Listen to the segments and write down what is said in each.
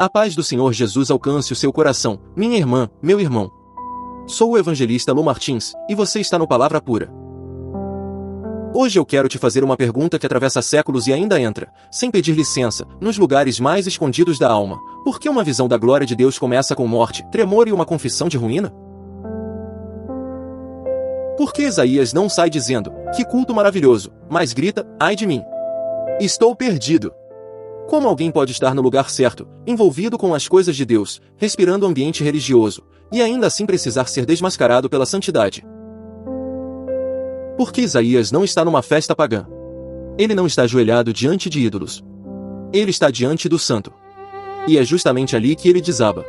A paz do Senhor Jesus alcance o seu coração, minha irmã, meu irmão. Sou o evangelista Lô Martins, e você está no Palavra Pura. Hoje eu quero te fazer uma pergunta que atravessa séculos e ainda entra, sem pedir licença, nos lugares mais escondidos da alma. Por que uma visão da glória de Deus começa com morte, tremor e uma confissão de ruína? Por que Isaías não sai dizendo, que culto maravilhoso, mas grita, ai de mim? Estou perdido. Como alguém pode estar no lugar certo, envolvido com as coisas de Deus, respirando ambiente religioso, e ainda assim precisar ser desmascarado pela santidade? Por que Isaías não está numa festa pagã? Ele não está ajoelhado diante de ídolos. Ele está diante do Santo. E é justamente ali que ele desaba.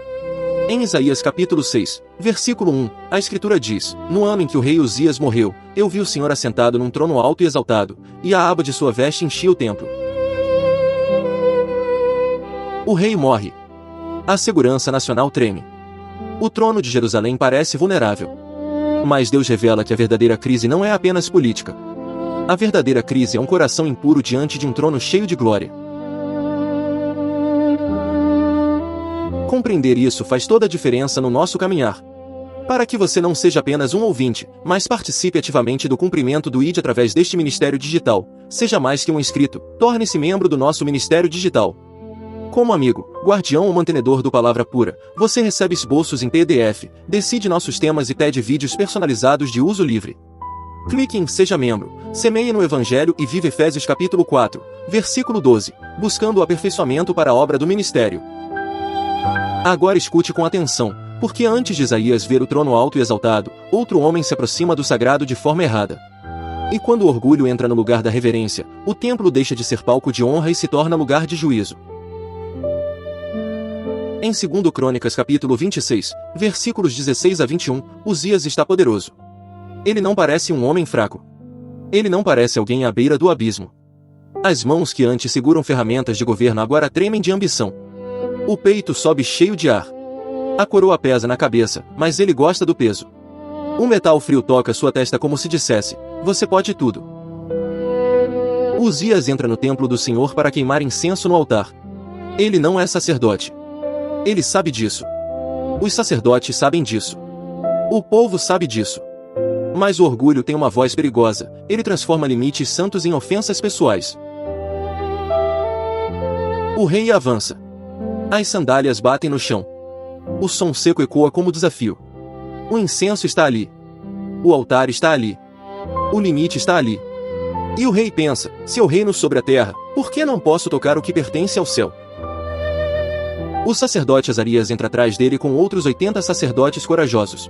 Em Isaías capítulo 6, versículo 1, a Escritura diz, no ano em que o rei Uzias morreu, eu vi o Senhor assentado num trono alto e exaltado, e a aba de sua veste enchia o templo. O rei morre. A segurança nacional treme. O trono de Jerusalém parece vulnerável. Mas Deus revela que a verdadeira crise não é apenas política. A verdadeira crise é um coração impuro diante de um trono cheio de glória. Compreender isso faz toda a diferença no nosso caminhar. Para que você não seja apenas um ouvinte, mas participe ativamente do cumprimento do ID através deste ministério digital, seja mais que um inscrito, torne-se membro do nosso ministério digital. Como amigo, guardião ou mantenedor do Palavra Pura, você recebe esboços em PDF, decide nossos temas e pede vídeos personalizados de uso livre. Clique em Seja Membro, semeie no Evangelho e vive Efésios capítulo 4, versículo 12, buscando o aperfeiçoamento para a obra do ministério. Agora escute com atenção, porque antes de Isaías ver o trono alto e exaltado, outro homem se aproxima do sagrado de forma errada. E quando o orgulho entra no lugar da reverência, o templo deixa de ser palco de honra e se torna lugar de juízo. Em 2 Crônicas capítulo 26, versículos 16 a 21, Uzias está poderoso. Ele não parece um homem fraco. Ele não parece alguém à beira do abismo. As mãos que antes seguram ferramentas de governo agora tremem de ambição. O peito sobe cheio de ar. A coroa pesa na cabeça, mas ele gosta do peso. Um metal frio toca sua testa como se dissesse, você pode tudo. Uzias entra no templo do Senhor para queimar incenso no altar. Ele não é sacerdote. Ele sabe disso. Os sacerdotes sabem disso. O povo sabe disso. Mas o orgulho tem uma voz perigosa, ele transforma limites santos em ofensas pessoais. O rei avança. As sandálias batem no chão. O som seco ecoa como desafio. O incenso está ali. O altar está ali. O limite está ali. E o rei pensa, se eu reino sobre a terra, por que não posso tocar o que pertence ao céu? O sacerdote Azarias entra atrás dele com outros 80 sacerdotes corajosos.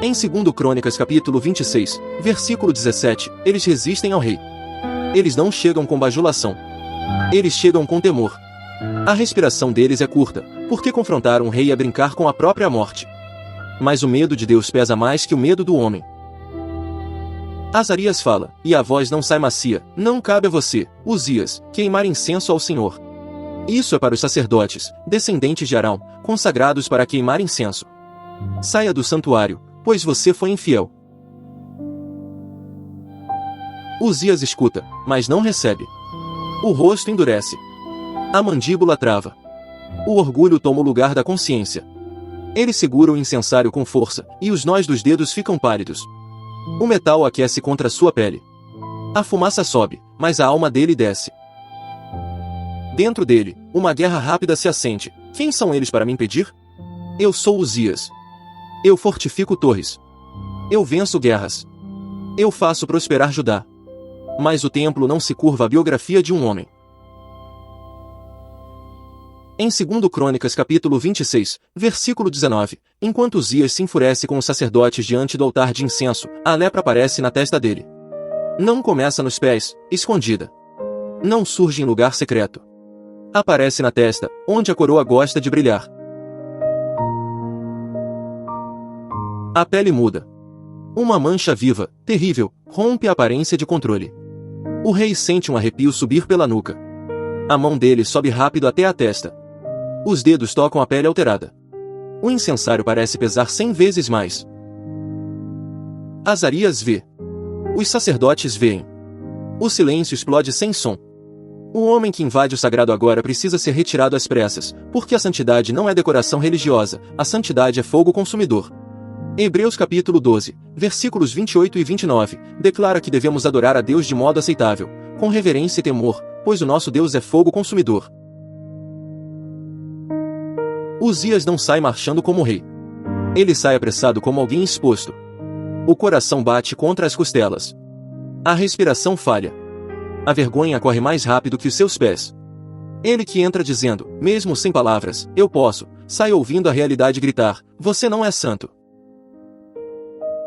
Em 2 Crônicas capítulo 26, versículo 17, eles resistem ao rei. Eles não chegam com bajulação. Eles chegam com temor. A respiração deles é curta, porque confrontaram o rei a brincar com a própria morte. Mas o medo de Deus pesa mais que o medo do homem. Azarias fala, e a voz não sai macia, não cabe a você, Uzias, queimar incenso ao Senhor. Isso é para os sacerdotes, descendentes de Arão, consagrados para queimar incenso. Saia do santuário, pois você foi infiel. Uzias escuta, mas não recebe. O rosto endurece. A mandíbula trava. O orgulho toma o lugar da consciência. Ele segura o incensário com força, e os nós dos dedos ficam pálidos. O metal aquece contra sua pele. A fumaça sobe, mas a alma dele desce. Dentro dele, uma guerra rápida se acende. Quem são eles para me impedir? Eu sou Uzias. Eu fortifico torres. Eu venço guerras. Eu faço prosperar Judá. Mas o templo não se curva à biografia de um homem. Em 2 Crônicas capítulo 26, versículo 19, enquanto Uzias se enfurece com os sacerdotes diante do altar de incenso, a lepra aparece na testa dele. Não começa nos pés, escondida. Não surge em lugar secreto. Aparece na testa, onde a coroa gosta de brilhar. A pele muda. Uma mancha viva, terrível, rompe a aparência de controle. O rei sente um arrepio subir pela nuca. A mão dele sobe rápido até a testa. Os dedos tocam a pele alterada. O incensário parece pesar 100 vezes mais. Azarias vê. Os sacerdotes veem. O silêncio explode sem som. O homem que invade o sagrado agora precisa ser retirado às pressas, porque a santidade não é decoração religiosa, a santidade é fogo consumidor. Hebreus capítulo 12, versículos 28 e 29, declara que devemos adorar a Deus de modo aceitável, com reverência e temor, pois o nosso Deus é fogo consumidor. Uzias não sai marchando como rei. Ele sai apressado como alguém exposto. O coração bate contra as costelas. A respiração falha. A vergonha corre mais rápido que os seus pés. Ele que entra dizendo, mesmo sem palavras, eu posso, sai ouvindo a realidade gritar, você não é santo.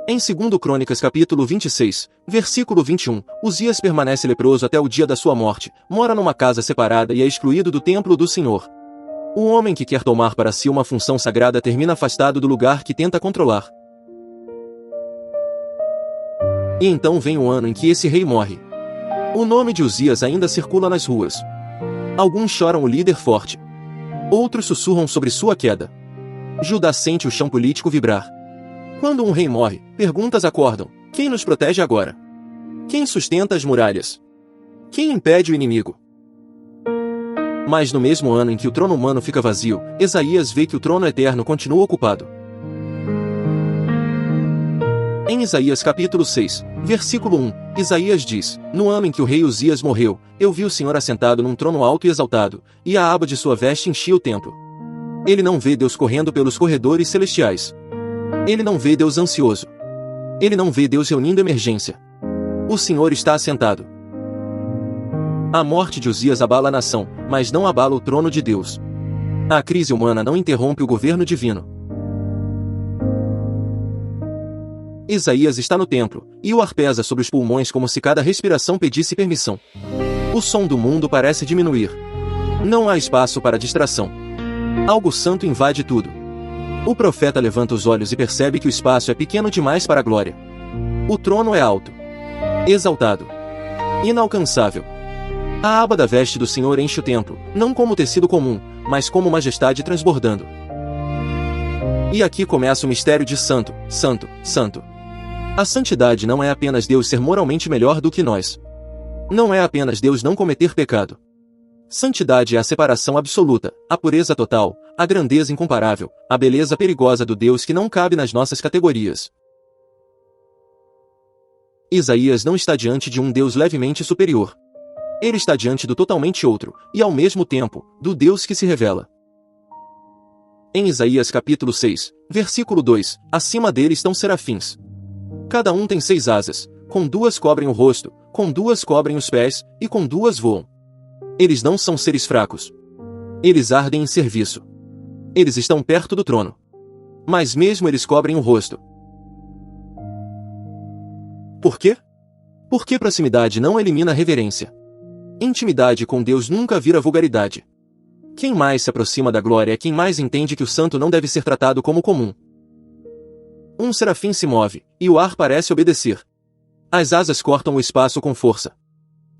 Em 2 Crônicas capítulo 26, versículo 21, Uzias permanece leproso até o dia da sua morte, mora numa casa separada e é excluído do templo do Senhor. O homem que quer tomar para si uma função sagrada termina afastado do lugar que tenta controlar. E então vem o ano em que esse rei morre. O nome de Uzias ainda circula nas ruas. Alguns choram o líder forte. Outros sussurram sobre sua queda. Judá sente o chão político vibrar. Quando um rei morre, perguntas acordam. Quem nos protege agora? Quem sustenta as muralhas? Quem impede o inimigo? Mas no mesmo ano em que o trono humano fica vazio, Isaías vê que o trono eterno continua ocupado. Em Isaías capítulo 6, versículo 1, Isaías diz, no ano em que o rei Uzias morreu, eu vi o Senhor assentado num trono alto e exaltado, e a aba de sua veste enchia o templo. Ele não vê Deus correndo pelos corredores celestiais. Ele não vê Deus ansioso. Ele não vê Deus reunindo emergência. O Senhor está assentado. A morte de Uzias abala a nação, mas não abala o trono de Deus. A crise humana não interrompe o governo divino. Isaías está no templo, e o ar pesa sobre os pulmões como se cada respiração pedisse permissão. O som do mundo parece diminuir. Não há espaço para distração. Algo santo invade tudo. O profeta levanta os olhos e percebe que o espaço é pequeno demais para a glória. O trono é alto, exaltado, inalcançável. A aba da veste do Senhor enche o templo, não como tecido comum, mas como majestade transbordando. E aqui começa o mistério de Santo, Santo, Santo. A santidade não é apenas Deus ser moralmente melhor do que nós. Não é apenas Deus não cometer pecado. Santidade é a separação absoluta, a pureza total, a grandeza incomparável, a beleza perigosa do Deus que não cabe nas nossas categorias. Isaías não está diante de um Deus levemente superior. Ele está diante do totalmente outro, e ao mesmo tempo, do Deus que se revela. Em Isaías capítulo 6, versículo 2, acima dele estão serafins. Cada um tem 6 asas, com 2 cobrem o rosto, com 2 cobrem os pés, e com 2 voam. Eles não são seres fracos. Eles ardem em serviço. Eles estão perto do trono. Mas mesmo eles cobrem o rosto. Por quê? Porque proximidade não elimina reverência. Intimidade com Deus nunca vira vulgaridade. Quem mais se aproxima da glória é quem mais entende que o santo não deve ser tratado como comum. Um serafim se move, e o ar parece obedecer. As asas cortam o espaço com força.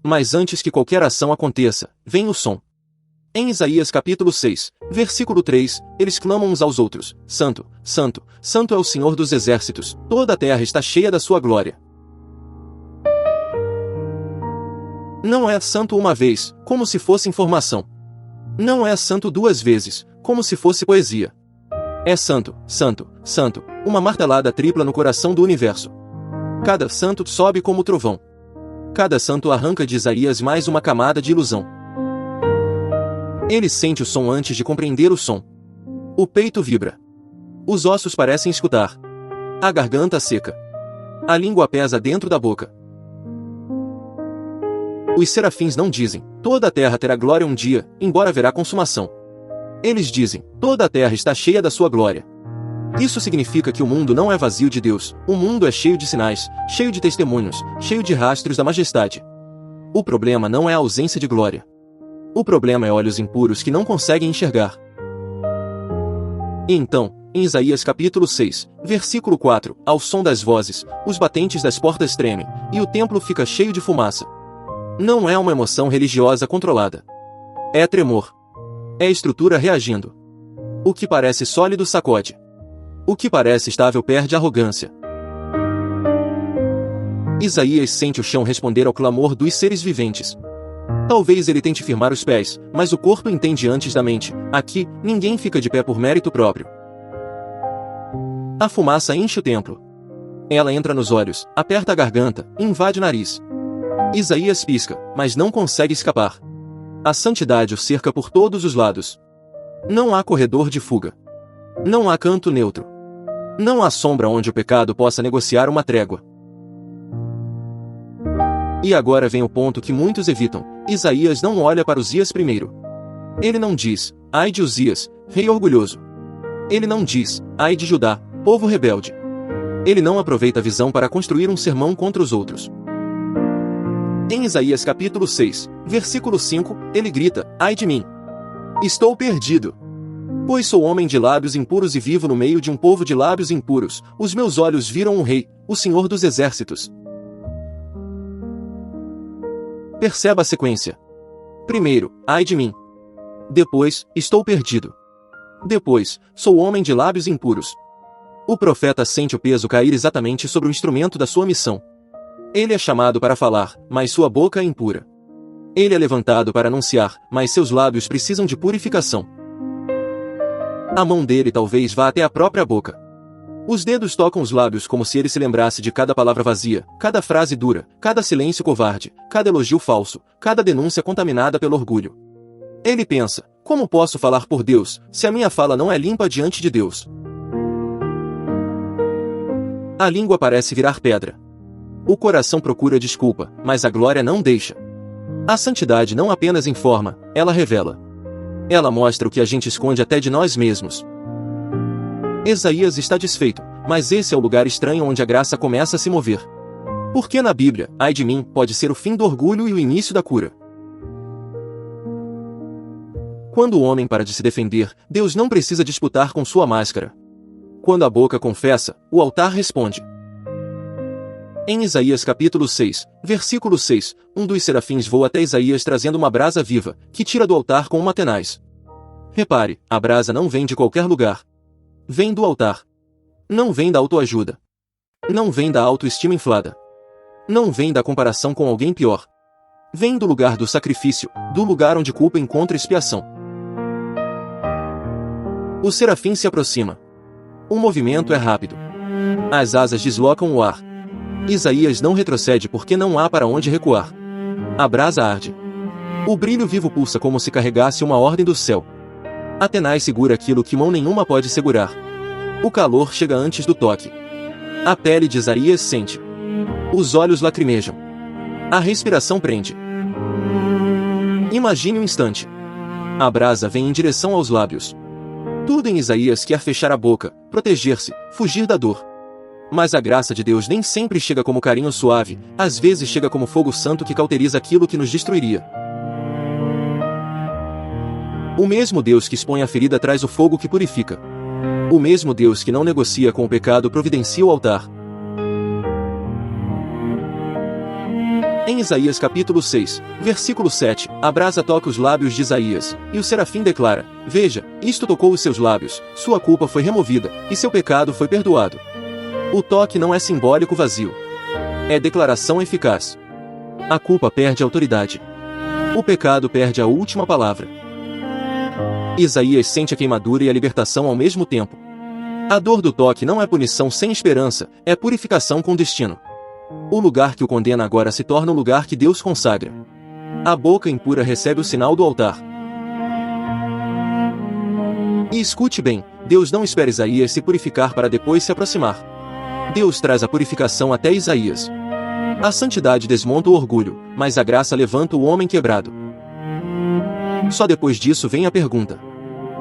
Mas antes que qualquer ação aconteça, vem o som. Em Isaías capítulo 6, versículo 3, eles clamam uns aos outros, Santo, Santo, Santo é o Senhor dos exércitos, toda a terra está cheia da sua glória. Não é santo uma vez, como se fosse informação. Não é santo 2 vezes, como se fosse poesia. É santo, santo, santo, uma martelada tripla no coração do universo. Cada santo sobe como trovão. Cada santo arranca de Isaías mais uma camada de ilusão. Ele sente o som antes de compreender o som. O peito vibra. Os ossos parecem escutar. A garganta seca. A língua pesa dentro da boca. Os serafins não dizem, toda a terra terá glória um dia, embora haverá consumação. Eles dizem, toda a terra está cheia da sua glória. Isso significa que o mundo não é vazio de Deus, o mundo é cheio de sinais, cheio de testemunhos, cheio de rastros da majestade. O problema não é a ausência de glória. O problema é olhos impuros que não conseguem enxergar. E então, em Isaías capítulo 6, versículo 4, ao som das vozes, os batentes das portas tremem, e o templo fica cheio de fumaça. Não é uma emoção religiosa controlada. É tremor. É estrutura reagindo. O que parece sólido sacode. O que parece estável perde arrogância. Isaías sente o chão responder ao clamor dos seres viventes. Talvez ele tente firmar os pés, mas o corpo entende antes da mente. Aqui, ninguém fica de pé por mérito próprio. A fumaça enche o templo. Ela entra nos olhos, aperta a garganta, invade o nariz. Isaías pisca, mas não consegue escapar. A santidade o cerca por todos os lados. Não há corredor de fuga. Não há canto neutro. Não há sombra onde o pecado possa negociar uma trégua. E agora vem o ponto que muitos evitam. Isaías não olha para Uzias primeiro. Ele não diz, ai de Uzias, rei orgulhoso. Ele não diz, ai de Judá, povo rebelde. Ele não aproveita a visão para construir um sermão contra os outros. Em Isaías capítulo 6, versículo 5, ele grita, ai de mim! Estou perdido! Pois sou homem de lábios impuros e vivo no meio de um povo de lábios impuros. Os meus olhos viram um rei, o Senhor dos exércitos. Perceba a sequência. Primeiro, ai de mim. Depois, estou perdido. Depois, sou homem de lábios impuros. O profeta sente o peso cair exatamente sobre o instrumento da sua missão. Ele é chamado para falar, mas sua boca é impura. Ele é levantado para anunciar, mas seus lábios precisam de purificação. A mão dele talvez vá até a própria boca. Os dedos tocam os lábios como se ele se lembrasse de cada palavra vazia, cada frase dura, cada silêncio covarde, cada elogio falso, cada denúncia contaminada pelo orgulho. Ele pensa, como posso falar por Deus, se a minha fala não é limpa diante de Deus? A língua parece virar pedra. O coração procura desculpa, mas a glória não deixa. A santidade não apenas informa, ela revela. Ela mostra o que a gente esconde até de nós mesmos. Isaías está desfeito, mas esse é o lugar estranho onde a graça começa a se mover. Porque na Bíblia, ai de mim, pode ser o fim do orgulho e o início da cura. Quando o homem para de se defender, Deus não precisa disputar com sua máscara. Quando a boca confessa, o altar responde. Em Isaías capítulo 6, versículo 6, um dos serafins voa até Isaías trazendo uma brasa viva, que tira do altar com uma tenaz. Repare, a brasa não vem de qualquer lugar. Vem do altar. Não vem da autoajuda. Não vem da autoestima inflada. Não vem da comparação com alguém pior. Vem do lugar do sacrifício, do lugar onde culpa encontra expiação. O serafim se aproxima. O movimento é rápido. As asas deslocam o ar. Isaías não retrocede porque não há para onde recuar. A brasa arde. O brilho vivo pulsa como se carregasse uma ordem do céu. A tenaz segura aquilo que mão nenhuma pode segurar. O calor chega antes do toque. A pele de Isaías sente. Os olhos lacrimejam. A respiração prende. Imagine um instante. A brasa vem em direção aos lábios. Tudo em Isaías quer fechar a boca, proteger-se, fugir da dor. Mas a graça de Deus nem sempre chega como carinho suave, às vezes chega como fogo santo que cauteriza aquilo que nos destruiria. O mesmo Deus que expõe a ferida traz o fogo que purifica. O mesmo Deus que não negocia com o pecado providencia o altar. Em Isaías capítulo 6, versículo 7, a brasa toca os lábios de Isaías, e o serafim declara, veja, isto tocou os seus lábios, sua culpa foi removida, e seu pecado foi perdoado. O toque não é simbólico vazio. É declaração eficaz. A culpa perde autoridade. O pecado perde a última palavra. Isaías sente a queimadura e a libertação ao mesmo tempo. A dor do toque não é punição sem esperança, é purificação com destino. O lugar que o condena agora se torna o lugar que Deus consagra. A boca impura recebe o sinal do altar. E escute bem, Deus não espera Isaías se purificar para depois se aproximar. Deus traz a purificação até Isaías. A santidade desmonta o orgulho, mas a graça levanta o homem quebrado. Só depois disso vem a pergunta.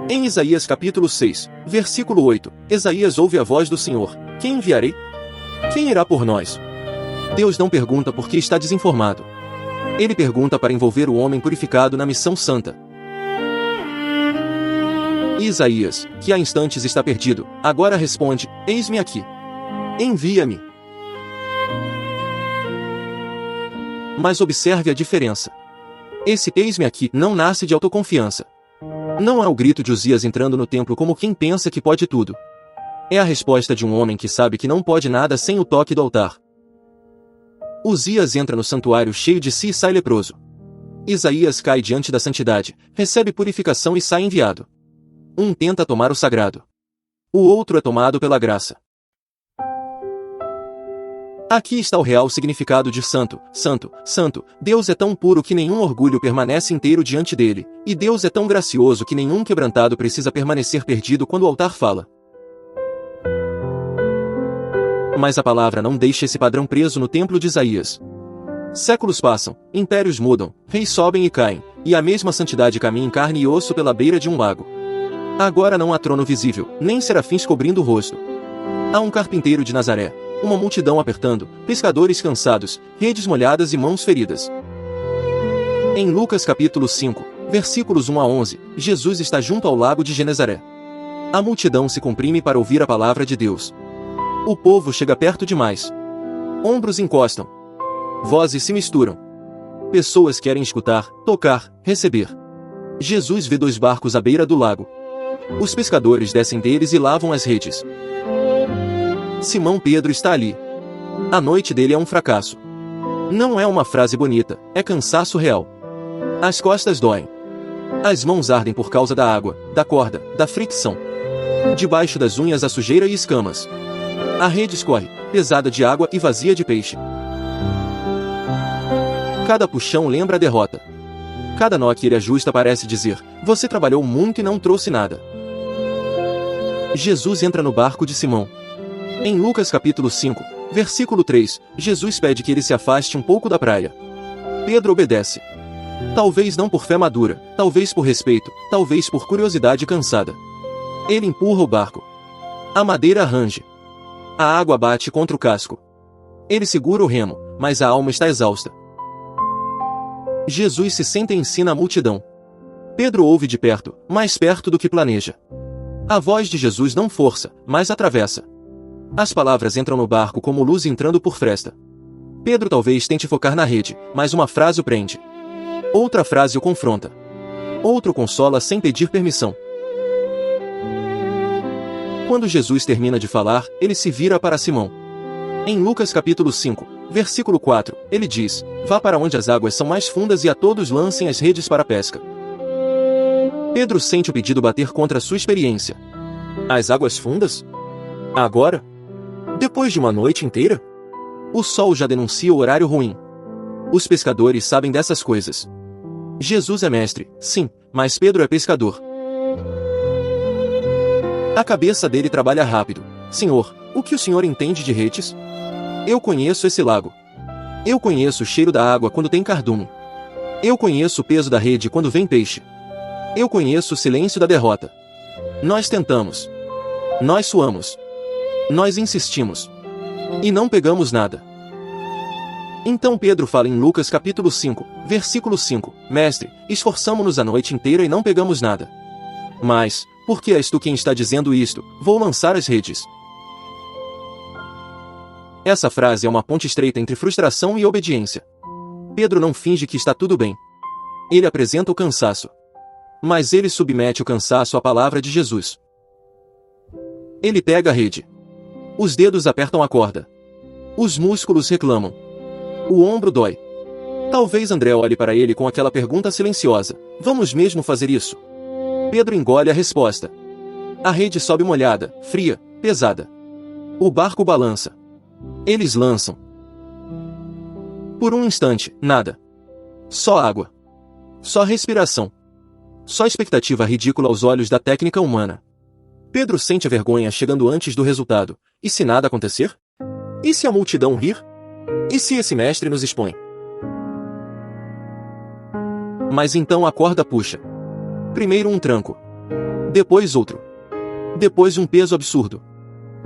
Em Isaías capítulo 6, versículo 8, Isaías ouve a voz do Senhor, quem enviarei? Quem irá por nós? Deus não pergunta porque está desinformado. Ele pergunta para envolver o homem purificado na missão santa. E Isaías, que há instantes está perdido, agora responde, eis-me aqui. Envia-me. Mas observe a diferença. Esse eis-me aqui não nasce de autoconfiança. Não é o grito de Uzias entrando no templo como quem pensa que pode tudo. É a resposta de um homem que sabe que não pode nada sem o toque do altar. Uzias entra no santuário cheio de si e sai leproso. Isaías cai diante da santidade, recebe purificação e sai enviado. Um tenta tomar o sagrado. O outro é tomado pela graça. Aqui está o real significado de santo, santo, santo. Deus é tão puro que nenhum orgulho permanece inteiro diante dele, e Deus é tão gracioso que nenhum quebrantado precisa permanecer perdido quando o altar fala. Mas a palavra não deixa esse padrão preso no templo de Isaías. Séculos passam, impérios mudam, reis sobem e caem, e a mesma santidade caminha em carne e osso pela beira de um lago. Agora não há trono visível, nem serafins cobrindo o rosto. Há um carpinteiro de Nazaré, uma multidão apertando, pescadores cansados, redes molhadas e mãos feridas. Em Lucas capítulo 5, versículos 1 a 11, Jesus está junto ao lago de Genezaré. A multidão se comprime para ouvir a palavra de Deus. O povo chega perto demais. Ombros encostam. Vozes se misturam. Pessoas querem escutar, tocar, receber. Jesus vê 2 barcos à beira do lago. Os pescadores descem deles e lavam as redes. Simão Pedro está ali. A noite dele é um fracasso. Não é uma frase bonita, é cansaço real. As costas doem. As mãos ardem por causa da água, da corda, da fricção. Debaixo das unhas há sujeira e escamas. A rede escorre, pesada de água e vazia de peixe. Cada puxão lembra a derrota. Cada nó que ele ajusta parece dizer: você trabalhou muito e não trouxe nada. Jesus entra no barco de Simão. Em Lucas capítulo 5, versículo 3, Jesus pede que ele se afaste um pouco da praia. Pedro obedece. Talvez não por fé madura, talvez por respeito, talvez por curiosidade cansada. Ele empurra o barco. A madeira range. A água bate contra o casco. Ele segura o remo, mas a alma está exausta. Jesus se senta e ensina a multidão. Pedro ouve de perto, mais perto do que planeja. A voz de Jesus não força, mas atravessa. As palavras entram no barco como luz entrando por fresta. Pedro talvez tente focar na rede, mas uma frase o prende. Outra frase o confronta. Outro consola sem pedir permissão. Quando Jesus termina de falar, ele se vira para Simão. Em Lucas capítulo 5, versículo 4, ele diz: vá para onde as águas são mais fundas e a todos lancem as redes para a pesca. Pedro sente o pedido bater contra a sua experiência. As águas fundas? Agora? Depois de uma noite inteira? O sol já denuncia o horário ruim. Os pescadores sabem dessas coisas. Jesus é mestre, sim, mas Pedro é pescador. A cabeça dele trabalha rápido. Senhor, o que o senhor entende de redes? Eu conheço esse lago. Eu conheço o cheiro da água quando tem cardume. Eu conheço o peso da rede quando vem peixe. Eu conheço o silêncio da derrota. Nós tentamos. Nós suamos. Nós insistimos. E não pegamos nada. Então Pedro fala em Lucas capítulo 5, versículo 5, Mestre, esforçamo-nos a noite inteira e não pegamos nada. Mas, porque és tu quem está dizendo isto, vou lançar as redes. Essa frase é uma ponte estreita entre frustração e obediência. Pedro não finge que está tudo bem. Ele apresenta o cansaço. Mas ele submete o cansaço à palavra de Jesus. Ele pega a rede. Os dedos apertam a corda. Os músculos reclamam. O ombro dói. Talvez André olhe para ele com aquela pergunta silenciosa: vamos mesmo fazer isso? Pedro engole a resposta. A rede sobe molhada, fria, pesada. O barco balança. Eles lançam. Por um instante, nada. Só água. Só respiração. Só expectativa ridícula aos olhos da técnica humana. Pedro sente a vergonha chegando antes do resultado. E se nada acontecer? E se a multidão rir? E se esse mestre nos expõe? Mas então a corda puxa. Primeiro um tranco. Depois outro. Depois um peso absurdo.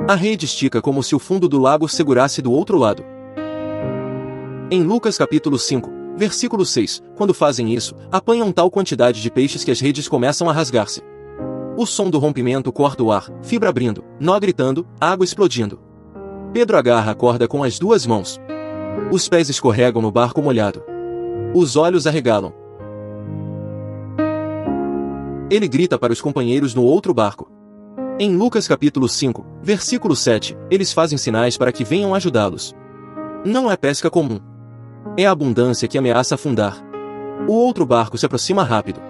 A rede estica como se o fundo do lago segurasse do outro lado. Em Lucas capítulo 5, versículo 6, quando fazem isso, apanham tal quantidade de peixes que as redes começam a rasgar-se. O som do rompimento corta o ar, fibra abrindo, nó gritando, água explodindo. Pedro agarra a corda com as 2 mãos. Os pés escorregam no barco molhado. Os olhos arregalam. Ele grita para os companheiros no outro barco. Em Lucas capítulo 5, versículo 7, eles fazem sinais para que venham ajudá-los. Não é pesca comum. É a abundância que ameaça afundar. O outro barco se aproxima rápido.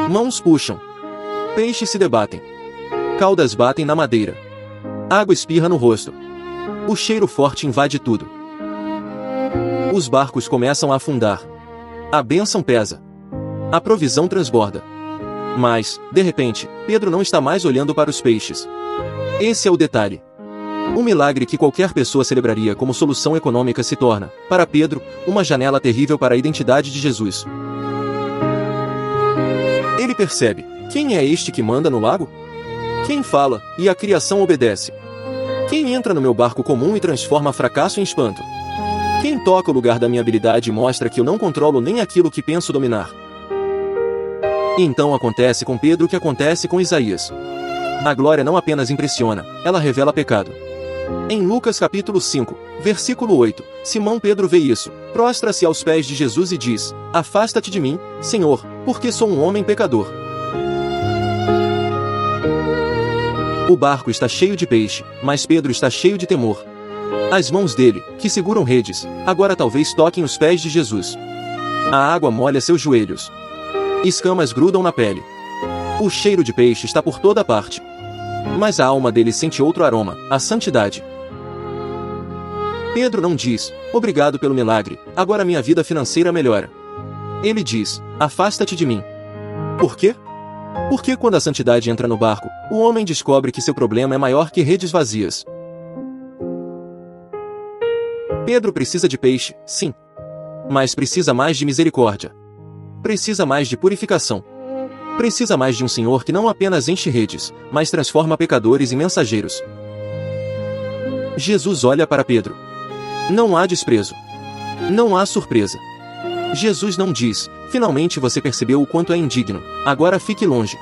Mãos puxam. Peixes se debatem. Caudas batem na madeira. Água espirra no rosto. O cheiro forte invade tudo. Os barcos começam a afundar. A bênção pesa. A provisão transborda. Mas, de repente, Pedro não está mais olhando para os peixes. Esse é o detalhe. Um milagre que qualquer pessoa celebraria como solução econômica se torna, para Pedro, uma janela terrível para a identidade de Jesus. Ele percebe: quem é este que manda no lago? Quem fala, e a criação obedece? Quem entra no meu barco comum e transforma fracasso em espanto? Quem toca o lugar da minha habilidade e mostra que eu não controlo nem aquilo que penso dominar? E então acontece com Pedro o que acontece com Isaías. A glória não apenas impressiona, ela revela pecado. Em Lucas capítulo 5, versículo 8, Simão Pedro vê isso, prostra-se aos pés de Jesus e diz: Afasta-te de mim, Senhor, porque sou um homem pecador. O barco está cheio de peixe, mas Pedro está cheio de temor. As mãos dele, que seguram redes, agora talvez toquem os pés de Jesus. A água molha seus joelhos. Escamas grudam na pele. O cheiro de peixe está por toda parte. Mas a alma dele sente outro aroma, a santidade. Pedro não diz: obrigado pelo milagre, agora minha vida financeira melhora. Ele diz: afasta-te de mim. Por quê? Porque quando a santidade entra no barco, o homem descobre que seu problema é maior que redes vazias. Pedro precisa de peixe, sim. Mas precisa mais de misericórdia. Precisa mais de purificação. Precisa mais de um Senhor que não apenas enche redes, mas transforma pecadores em mensageiros. Jesus olha para Pedro. Não há desprezo. Não há surpresa. Jesus não diz: finalmente você percebeu o quanto é indigno, agora fique longe.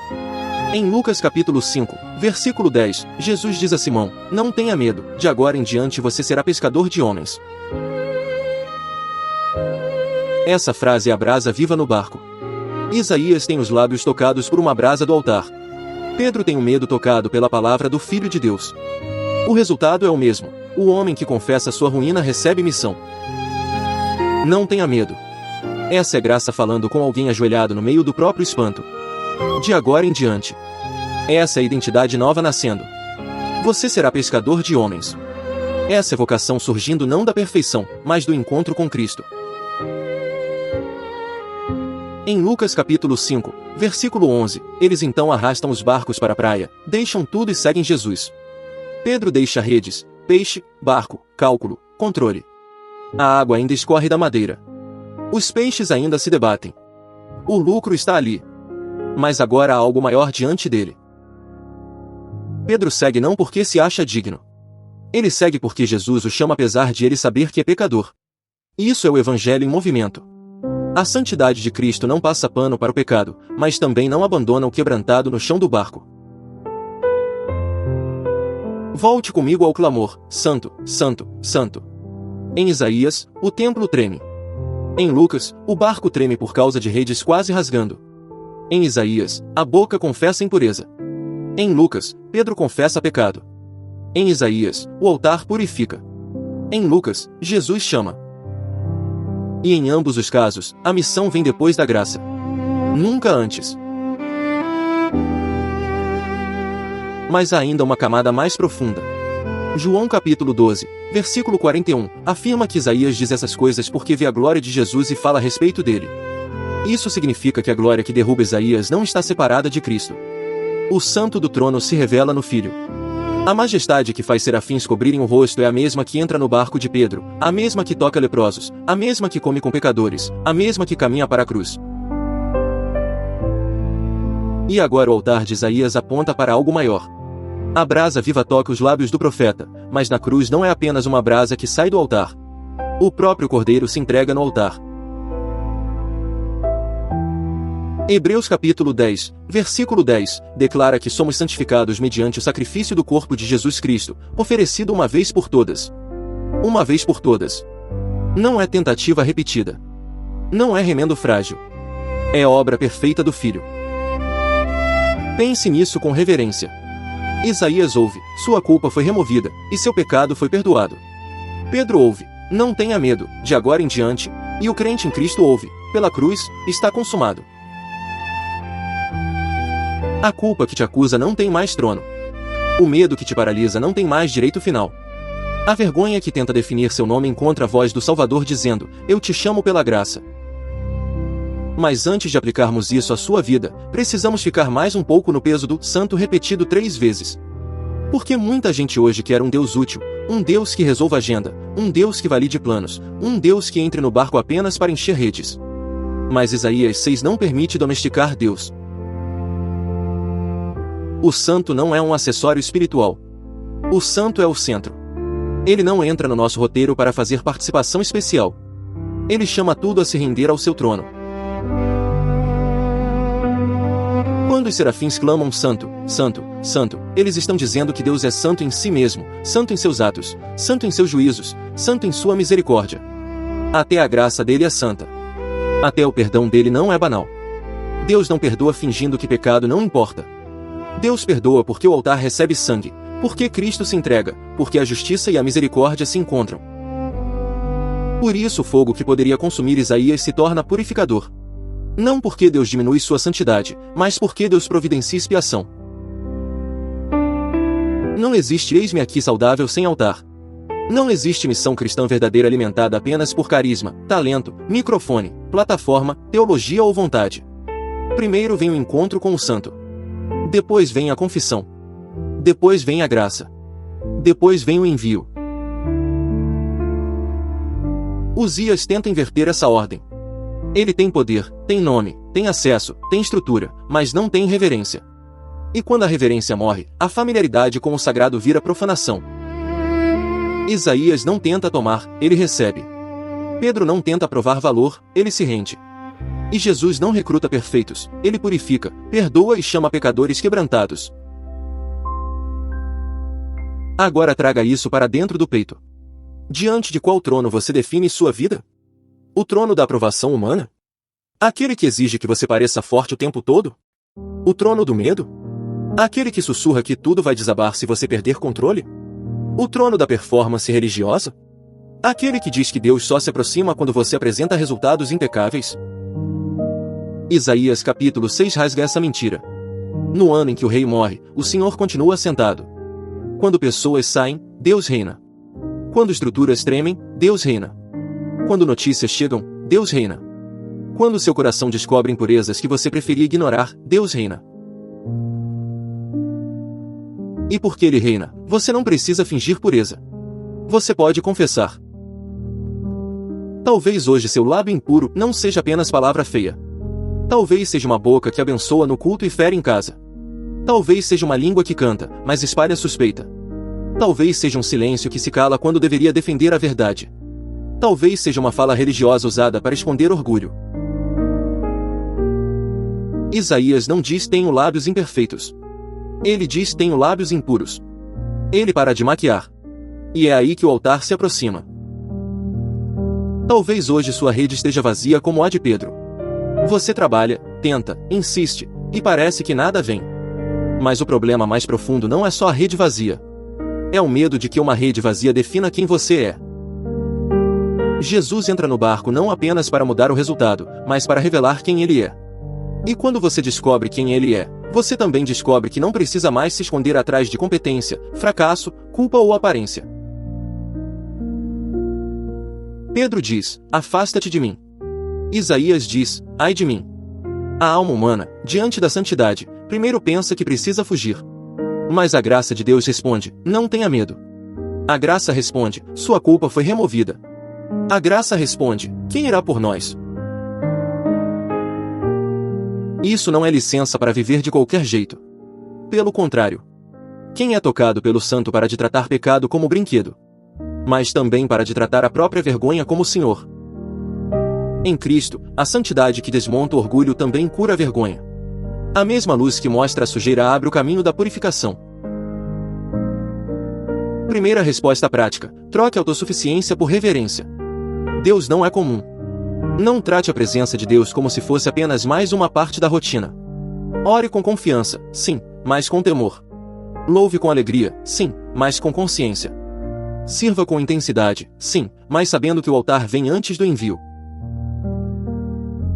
Em Lucas capítulo 5, versículo 10, Jesus diz a Simão: não tenha medo, de agora em diante você será pescador de homens. Essa frase é a brasa viva no barco. Isaías tem os lábios tocados por uma brasa do altar. Pedro tem o medo tocado pela palavra do Filho de Deus. O resultado é o mesmo: o homem que confessa sua ruína recebe missão. Não tenha medo. Essa é graça falando com alguém ajoelhado no meio do próprio espanto. De agora em diante. Essa é a identidade nova nascendo. Você será pescador de homens. Essa é a vocação surgindo não da perfeição, mas do encontro com Cristo. Em Lucas capítulo 5, versículo 11, eles então arrastam os barcos para a praia, deixam tudo e seguem Jesus. Pedro deixa redes, peixe, barco, cálculo, controle. A água ainda escorre da madeira. Os peixes ainda se debatem. O lucro está ali. Mas agora há algo maior diante dele. Pedro segue não porque se acha digno. Ele segue porque Jesus o chama apesar de ele saber que é pecador. Isso é o Evangelho em movimento. A santidade de Cristo não passa pano para o pecado, mas também não abandona o quebrantado no chão do barco. Volte comigo ao clamor: Santo, Santo, Santo. Em Isaías, o templo treme. Em Lucas, o barco treme por causa de redes quase rasgando. Em Isaías, a boca confessa impureza. Em Lucas, Pedro confessa pecado. Em Isaías, o altar purifica. Em Lucas, Jesus chama. E em ambos os casos, a missão vem depois da graça. Nunca antes. Mas há ainda uma camada mais profunda. João capítulo 12, versículo 41, afirma que Isaías diz essas coisas porque vê a glória de Jesus e fala a respeito dele. Isso significa que a glória que derruba Isaías não está separada de Cristo. O santo do trono se revela no Filho. A majestade que faz serafins cobrirem o rosto é a mesma que entra no barco de Pedro, a mesma que toca leprosos, a mesma que come com pecadores, a mesma que caminha para a cruz. E agora o altar de Isaías aponta para algo maior. A brasa viva toca os lábios do profeta, mas na cruz não é apenas uma brasa que sai do altar. O próprio Cordeiro se entrega no altar. Hebreus capítulo 10, versículo 10, declara que somos santificados mediante o sacrifício do corpo de Jesus Cristo, oferecido uma vez por todas. Uma vez por todas. Não é tentativa repetida. Não é remendo frágil. É obra perfeita do Filho. Pense nisso com reverência. Isaías ouve: sua culpa foi removida, e seu pecado foi perdoado. Pedro ouve: não tenha medo, de agora em diante, e o crente em Cristo ouve: pela cruz, está consumado. A culpa que te acusa não tem mais trono. O medo que te paralisa não tem mais direito final. A vergonha que tenta definir seu nome encontra a voz do Salvador dizendo: eu te chamo pela graça. Mas antes de aplicarmos isso à sua vida, precisamos ficar mais um pouco no peso do santo repetido 3 vezes. Porque muita gente hoje quer um Deus útil, um Deus que resolva a agenda, um Deus que valide planos, um Deus que entre no barco apenas para encher redes. Mas Isaías 6 não permite domesticar Deus. O santo não é um acessório espiritual. O santo é o centro. Ele não entra no nosso roteiro para fazer participação especial. Ele chama tudo a se render ao seu trono. Quando os serafins clamam santo, santo, santo, eles estão dizendo que Deus é santo em si mesmo, santo em seus atos, santo em seus juízos, santo em sua misericórdia. Até a graça dele é santa. Até o perdão dele não é banal. Deus não perdoa fingindo que pecado não importa. Deus perdoa porque o altar recebe sangue, porque Cristo se entrega, porque a justiça e a misericórdia se encontram. Por isso o fogo que poderia consumir Isaías se torna purificador. Não porque Deus diminui sua santidade, mas porque Deus providencia expiação. Não existe eis-me aqui saudável sem altar. Não existe missão cristã verdadeira alimentada apenas por carisma, talento, microfone, plataforma, teologia ou vontade. Primeiro vem o encontro com o santo. Depois vem a confissão. Depois vem a graça. Depois vem o envio. Uzias tenta inverter essa ordem. Ele tem poder, tem nome, tem acesso, tem estrutura, mas não tem reverência. E quando a reverência morre, a familiaridade com o sagrado vira profanação. Isaías não tenta tomar, ele recebe. Pedro não tenta provar valor, ele se rende. E Jesus não recruta perfeitos, ele purifica, perdoa e chama pecadores quebrantados. Agora traga isso para dentro do peito. Diante de qual trono você define sua vida? O trono da aprovação humana? Aquele que exige que você pareça forte o tempo todo? O trono do medo? Aquele que sussurra que tudo vai desabar se você perder controle? O trono da performance religiosa? Aquele que diz que Deus só se aproxima quando você apresenta resultados impecáveis? Isaías capítulo 6 rasga essa mentira. No ano em que o rei morre, o Senhor continua sentado. Quando pessoas saem, Deus reina. Quando estruturas tremem, Deus reina. Quando notícias chegam, Deus reina. Quando seu coração descobre impurezas que você preferia ignorar, Deus reina. E porque ele reina, você não precisa fingir pureza. Você pode confessar. Talvez hoje seu lábio impuro não seja apenas palavra feia. Talvez seja uma boca que abençoa no culto e fere em casa. Talvez seja uma língua que canta, mas espalha suspeita. Talvez seja um silêncio que se cala quando deveria defender a verdade. Talvez seja uma fala religiosa usada para esconder orgulho. Isaías não diz tenho lábios imperfeitos. Ele diz tenho lábios impuros. Ele para de maquiar. E é aí que o altar se aproxima. Talvez hoje sua rede esteja vazia como a de Pedro. Você trabalha, tenta, insiste, e parece que nada vem. Mas o problema mais profundo não é só a rede vazia. É o medo de que uma rede vazia defina quem você é. Jesus entra no barco não apenas para mudar o resultado, mas para revelar quem ele é. E quando você descobre quem ele é, você também descobre que não precisa mais se esconder atrás de competência, fracasso, culpa ou aparência. Pedro diz, afasta-te de mim. Isaías diz, ai de mim. A alma humana, diante da santidade, primeiro pensa que precisa fugir. Mas a graça de Deus responde, não tenha medo. A graça responde, sua culpa foi removida. A graça responde, quem irá por nós? Isso não é licença para viver de qualquer jeito. Pelo contrário. Quem é tocado pelo santo para de tratar pecado como brinquedo? Mas também para de tratar a própria vergonha como Senhor. Em Cristo, a santidade que desmonta o orgulho também cura a vergonha. A mesma luz que mostra a sujeira abre o caminho da purificação. Primeira resposta prática, troque a autossuficiência por reverência. Deus não é comum. Não trate a presença de Deus como se fosse apenas mais uma parte da rotina. Ore com confiança, sim, mas com temor. Louve com alegria, sim, mas com consciência. Sirva com intensidade, sim, mas sabendo que o altar vem antes do envio.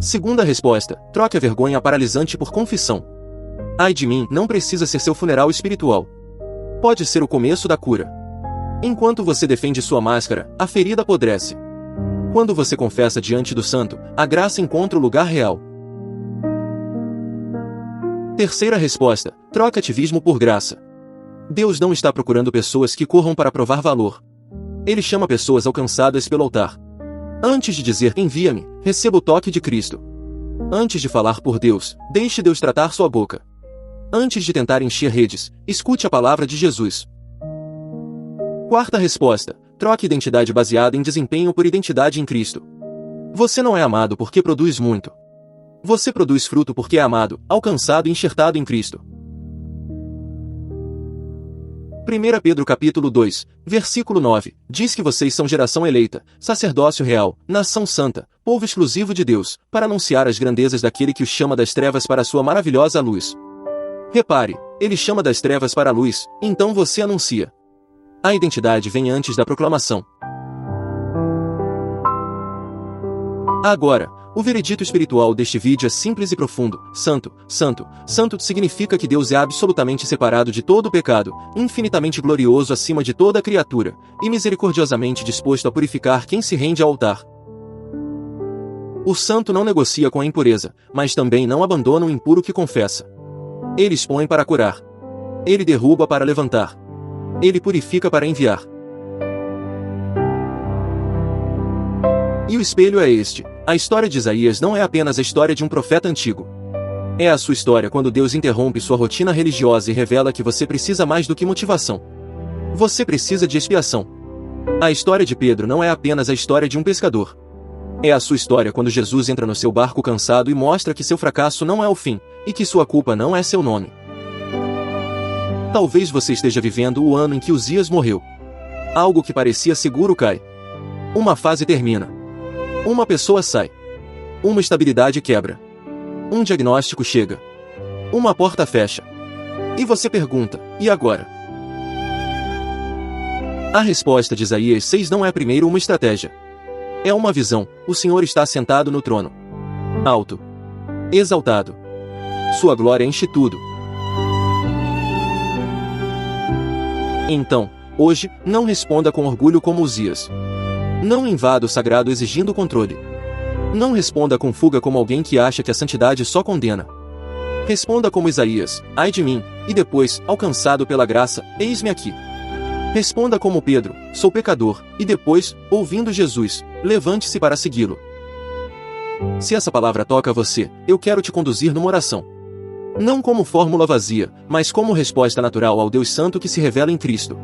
Segunda resposta, troque a vergonha paralisante por confissão. Ai de mim não precisa ser seu funeral espiritual. Pode ser o começo da cura. Enquanto você defende sua máscara, a ferida apodrece. Quando você confessa diante do santo, a graça encontra o lugar real. Terceira resposta, troque ativismo por graça. Deus não está procurando pessoas que corram para provar valor. Ele chama pessoas alcançadas pelo altar. Antes de dizer envia-me, receba o toque de Cristo. Antes de falar por Deus, deixe Deus tratar sua boca. Antes de tentar encher redes, escute a palavra de Jesus. Quarta resposta, troque identidade baseada em desempenho por identidade em Cristo. Você não é amado porque produz muito. Você produz fruto porque é amado, alcançado e enxertado em Cristo. 1 Pedro capítulo 2, versículo 9, diz que vocês são geração eleita, sacerdócio real, nação santa, povo exclusivo de Deus, para anunciar as grandezas daquele que os chama das trevas para a sua maravilhosa luz. Repare, ele chama das trevas para a luz, então você anuncia. A identidade vem antes da proclamação. Agora, o veredito espiritual deste vídeo é simples e profundo. Santo, santo, santo significa que Deus é absolutamente separado de todo o pecado, infinitamente glorioso acima de toda a criatura, e misericordiosamente disposto a purificar quem se rende ao altar. O santo não negocia com a impureza, mas também não abandona o impuro que confessa. Ele expõe para curar. Ele derruba para levantar. Ele purifica para enviar. E o espelho é este. A história de Isaías não é apenas a história de um profeta antigo. É a sua história quando Deus interrompe sua rotina religiosa e revela que você precisa mais do que motivação. Você precisa de expiação. A história de Pedro não é apenas a história de um pescador. É a sua história quando Jesus entra no seu barco cansado e mostra que seu fracasso não é o fim, e que sua culpa não é seu nome. Talvez você esteja vivendo o ano em que Uzias morreu. Algo que parecia seguro cai. Uma fase termina. Uma pessoa sai. Uma estabilidade quebra. Um diagnóstico chega. Uma porta fecha. E você pergunta, e agora? A resposta de Isaías 6 não é primeiro uma estratégia. É uma visão. O Senhor está sentado no trono. Alto. Exaltado. Sua glória enche tudo. Então, hoje, não responda com orgulho como Uzias. Não invada o sagrado exigindo controle. Não responda com fuga como alguém que acha que a santidade só condena. Responda como Isaías, ai de mim, e depois, alcançado pela graça, eis-me aqui. Responda como Pedro, sou pecador, e depois, ouvindo Jesus, levante-se para segui-lo. Se essa palavra toca você, eu quero te conduzir numa oração. Não como fórmula vazia, mas como resposta natural ao Deus Santo que se revela em Cristo.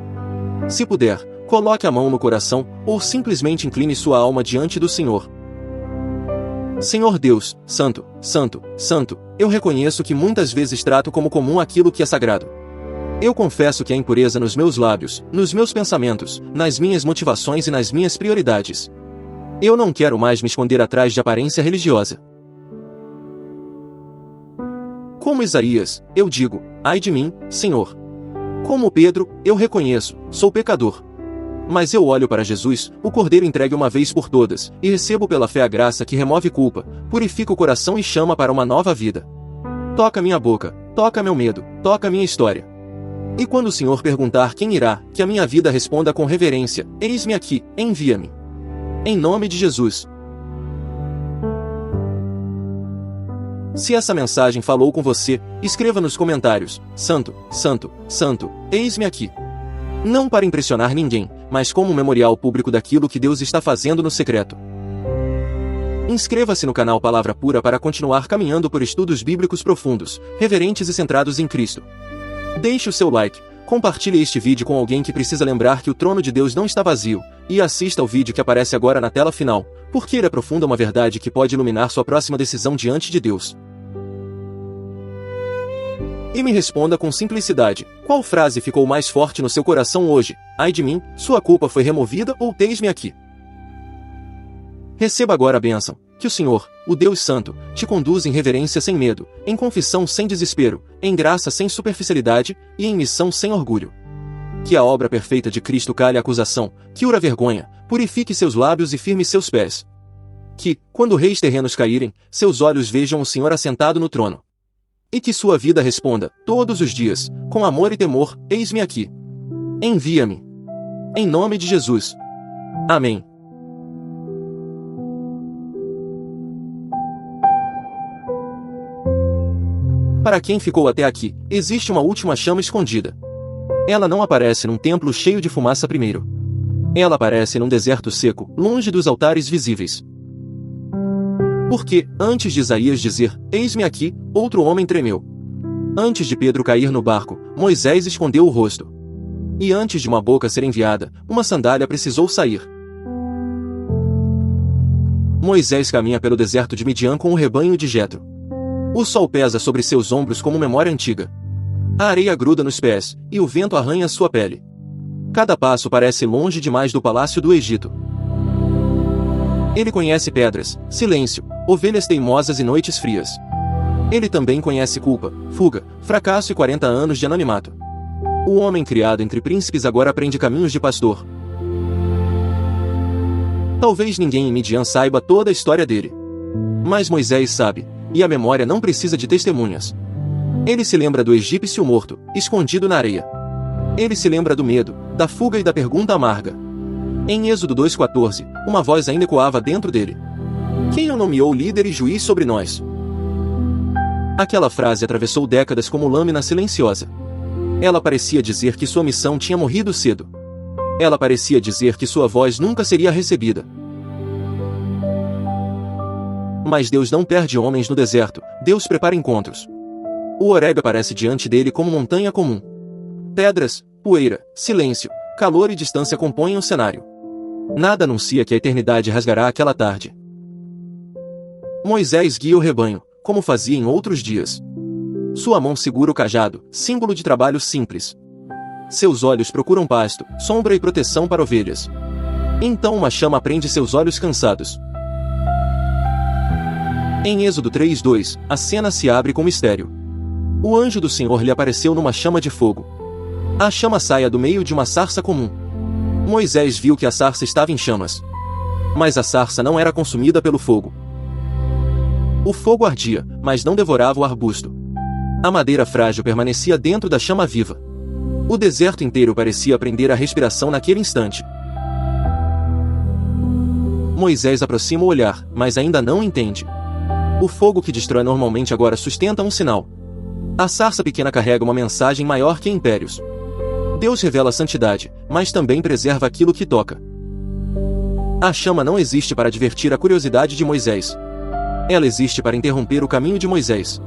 Se puder, coloque a mão no coração, ou simplesmente incline sua alma diante do Senhor. Senhor Deus, Santo, Santo, Santo, eu reconheço que muitas vezes trato como comum aquilo que é sagrado. Eu confesso que há impureza nos meus lábios, nos meus pensamentos, nas minhas motivações e nas minhas prioridades. Eu não quero mais me esconder atrás de aparência religiosa. Como Isaías, eu digo, ai de mim, Senhor. Como Pedro, eu reconheço, sou pecador. Mas eu olho para Jesus, o Cordeiro entregue uma vez por todas, e recebo pela fé a graça que remove culpa, purifica o coração e chama para uma nova vida. Toca minha boca, toca meu medo, toca minha história. E quando o Senhor perguntar quem irá, que a minha vida responda com reverência, eis-me aqui, envia-me. Em nome de Jesus. Se essa mensagem falou com você, escreva nos comentários, Santo, Santo, Santo, eis-me aqui. Não para impressionar ninguém, mas como um memorial público daquilo que Deus está fazendo no secreto. Inscreva-se no canal Palavra Pura para continuar caminhando por estudos bíblicos profundos, reverentes e centrados em Cristo. Deixe o seu like, compartilhe este vídeo com alguém que precisa lembrar que o trono de Deus não está vazio, e assista ao vídeo que aparece agora na tela final, porque ele aprofunda uma verdade que pode iluminar sua próxima decisão diante de Deus. E me responda com simplicidade, qual frase ficou mais forte no seu coração hoje? Ai de mim, sua culpa foi removida ou eis-me aqui? Receba agora a bênção, que o Senhor, o Deus Santo, te conduza em reverência sem medo, em confissão sem desespero, em graça sem superficialidade e em missão sem orgulho. Que a obra perfeita de Cristo cale a acusação, cure a vergonha, purifique seus lábios e firme seus pés. Que, quando reis terrenos caírem, seus olhos vejam o Senhor assentado no trono. E que sua vida responda, todos os dias, com amor e temor, eis-me aqui. Envia-me. Em nome de Jesus. Amém. Para quem ficou até aqui, existe uma última chama escondida. Ela não aparece num templo cheio de fumaça primeiro. Ela aparece num deserto seco, longe dos altares visíveis. Porque, antes de Isaías dizer, eis-me aqui, outro homem tremeu. Antes de Pedro cair no barco, Moisés escondeu o rosto. E antes de uma boca ser enviada, uma sandália precisou sair. Moisés caminha pelo deserto de Midian com o rebanho de Jetro. O sol pesa sobre seus ombros como memória antiga. A areia gruda nos pés, e o vento arranha sua pele. Cada passo parece longe demais do palácio do Egito. Ele conhece pedras, silêncio, ovelhas teimosas e noites frias. Ele também conhece culpa, fuga, fracasso e 40 anos de anonimato. O homem criado entre príncipes agora aprende caminhos de pastor. Talvez ninguém em Midian saiba toda a história dele. Mas Moisés sabe, e a memória não precisa de testemunhas. Ele se lembra do egípcio morto, escondido na areia. Ele se lembra do medo, da fuga e da pergunta amarga. Em Êxodo 2:14, uma voz ainda ecoava dentro dele. Quem o nomeou líder e juiz sobre nós? Aquela frase atravessou décadas como lâmina silenciosa. Ela parecia dizer que sua missão tinha morrido cedo. Ela parecia dizer que sua voz nunca seria recebida. Mas Deus não perde homens no deserto, Deus prepara encontros. O Horebe aparece diante dele como montanha comum. Pedras, poeira, silêncio, calor e distância compõem o cenário. Nada anuncia que a eternidade rasgará aquela tarde. Moisés guia o rebanho, como fazia em outros dias. Sua mão segura o cajado, símbolo de trabalho simples. Seus olhos procuram pasto, sombra e proteção para ovelhas. Então uma chama prende seus olhos cansados. Em Êxodo 3:2, a cena se abre com mistério. O anjo do Senhor lhe apareceu numa chama de fogo. A chama saia do meio de uma sarça comum. Moisés viu que a sarça estava em chamas. Mas a sarça não era consumida pelo fogo. O fogo ardia, mas não devorava o arbusto. A madeira frágil permanecia dentro da chama viva. O deserto inteiro parecia prender a respiração naquele instante. Moisés aproxima o olhar, mas ainda não entende. O fogo que destrói normalmente agora sustenta um sinal. A sarça pequena carrega uma mensagem maior que impérios. Deus revela a santidade, mas também preserva aquilo que toca. A chama não existe para divertir a curiosidade de Moisés. Ela existe para interromper o caminho de Moisés.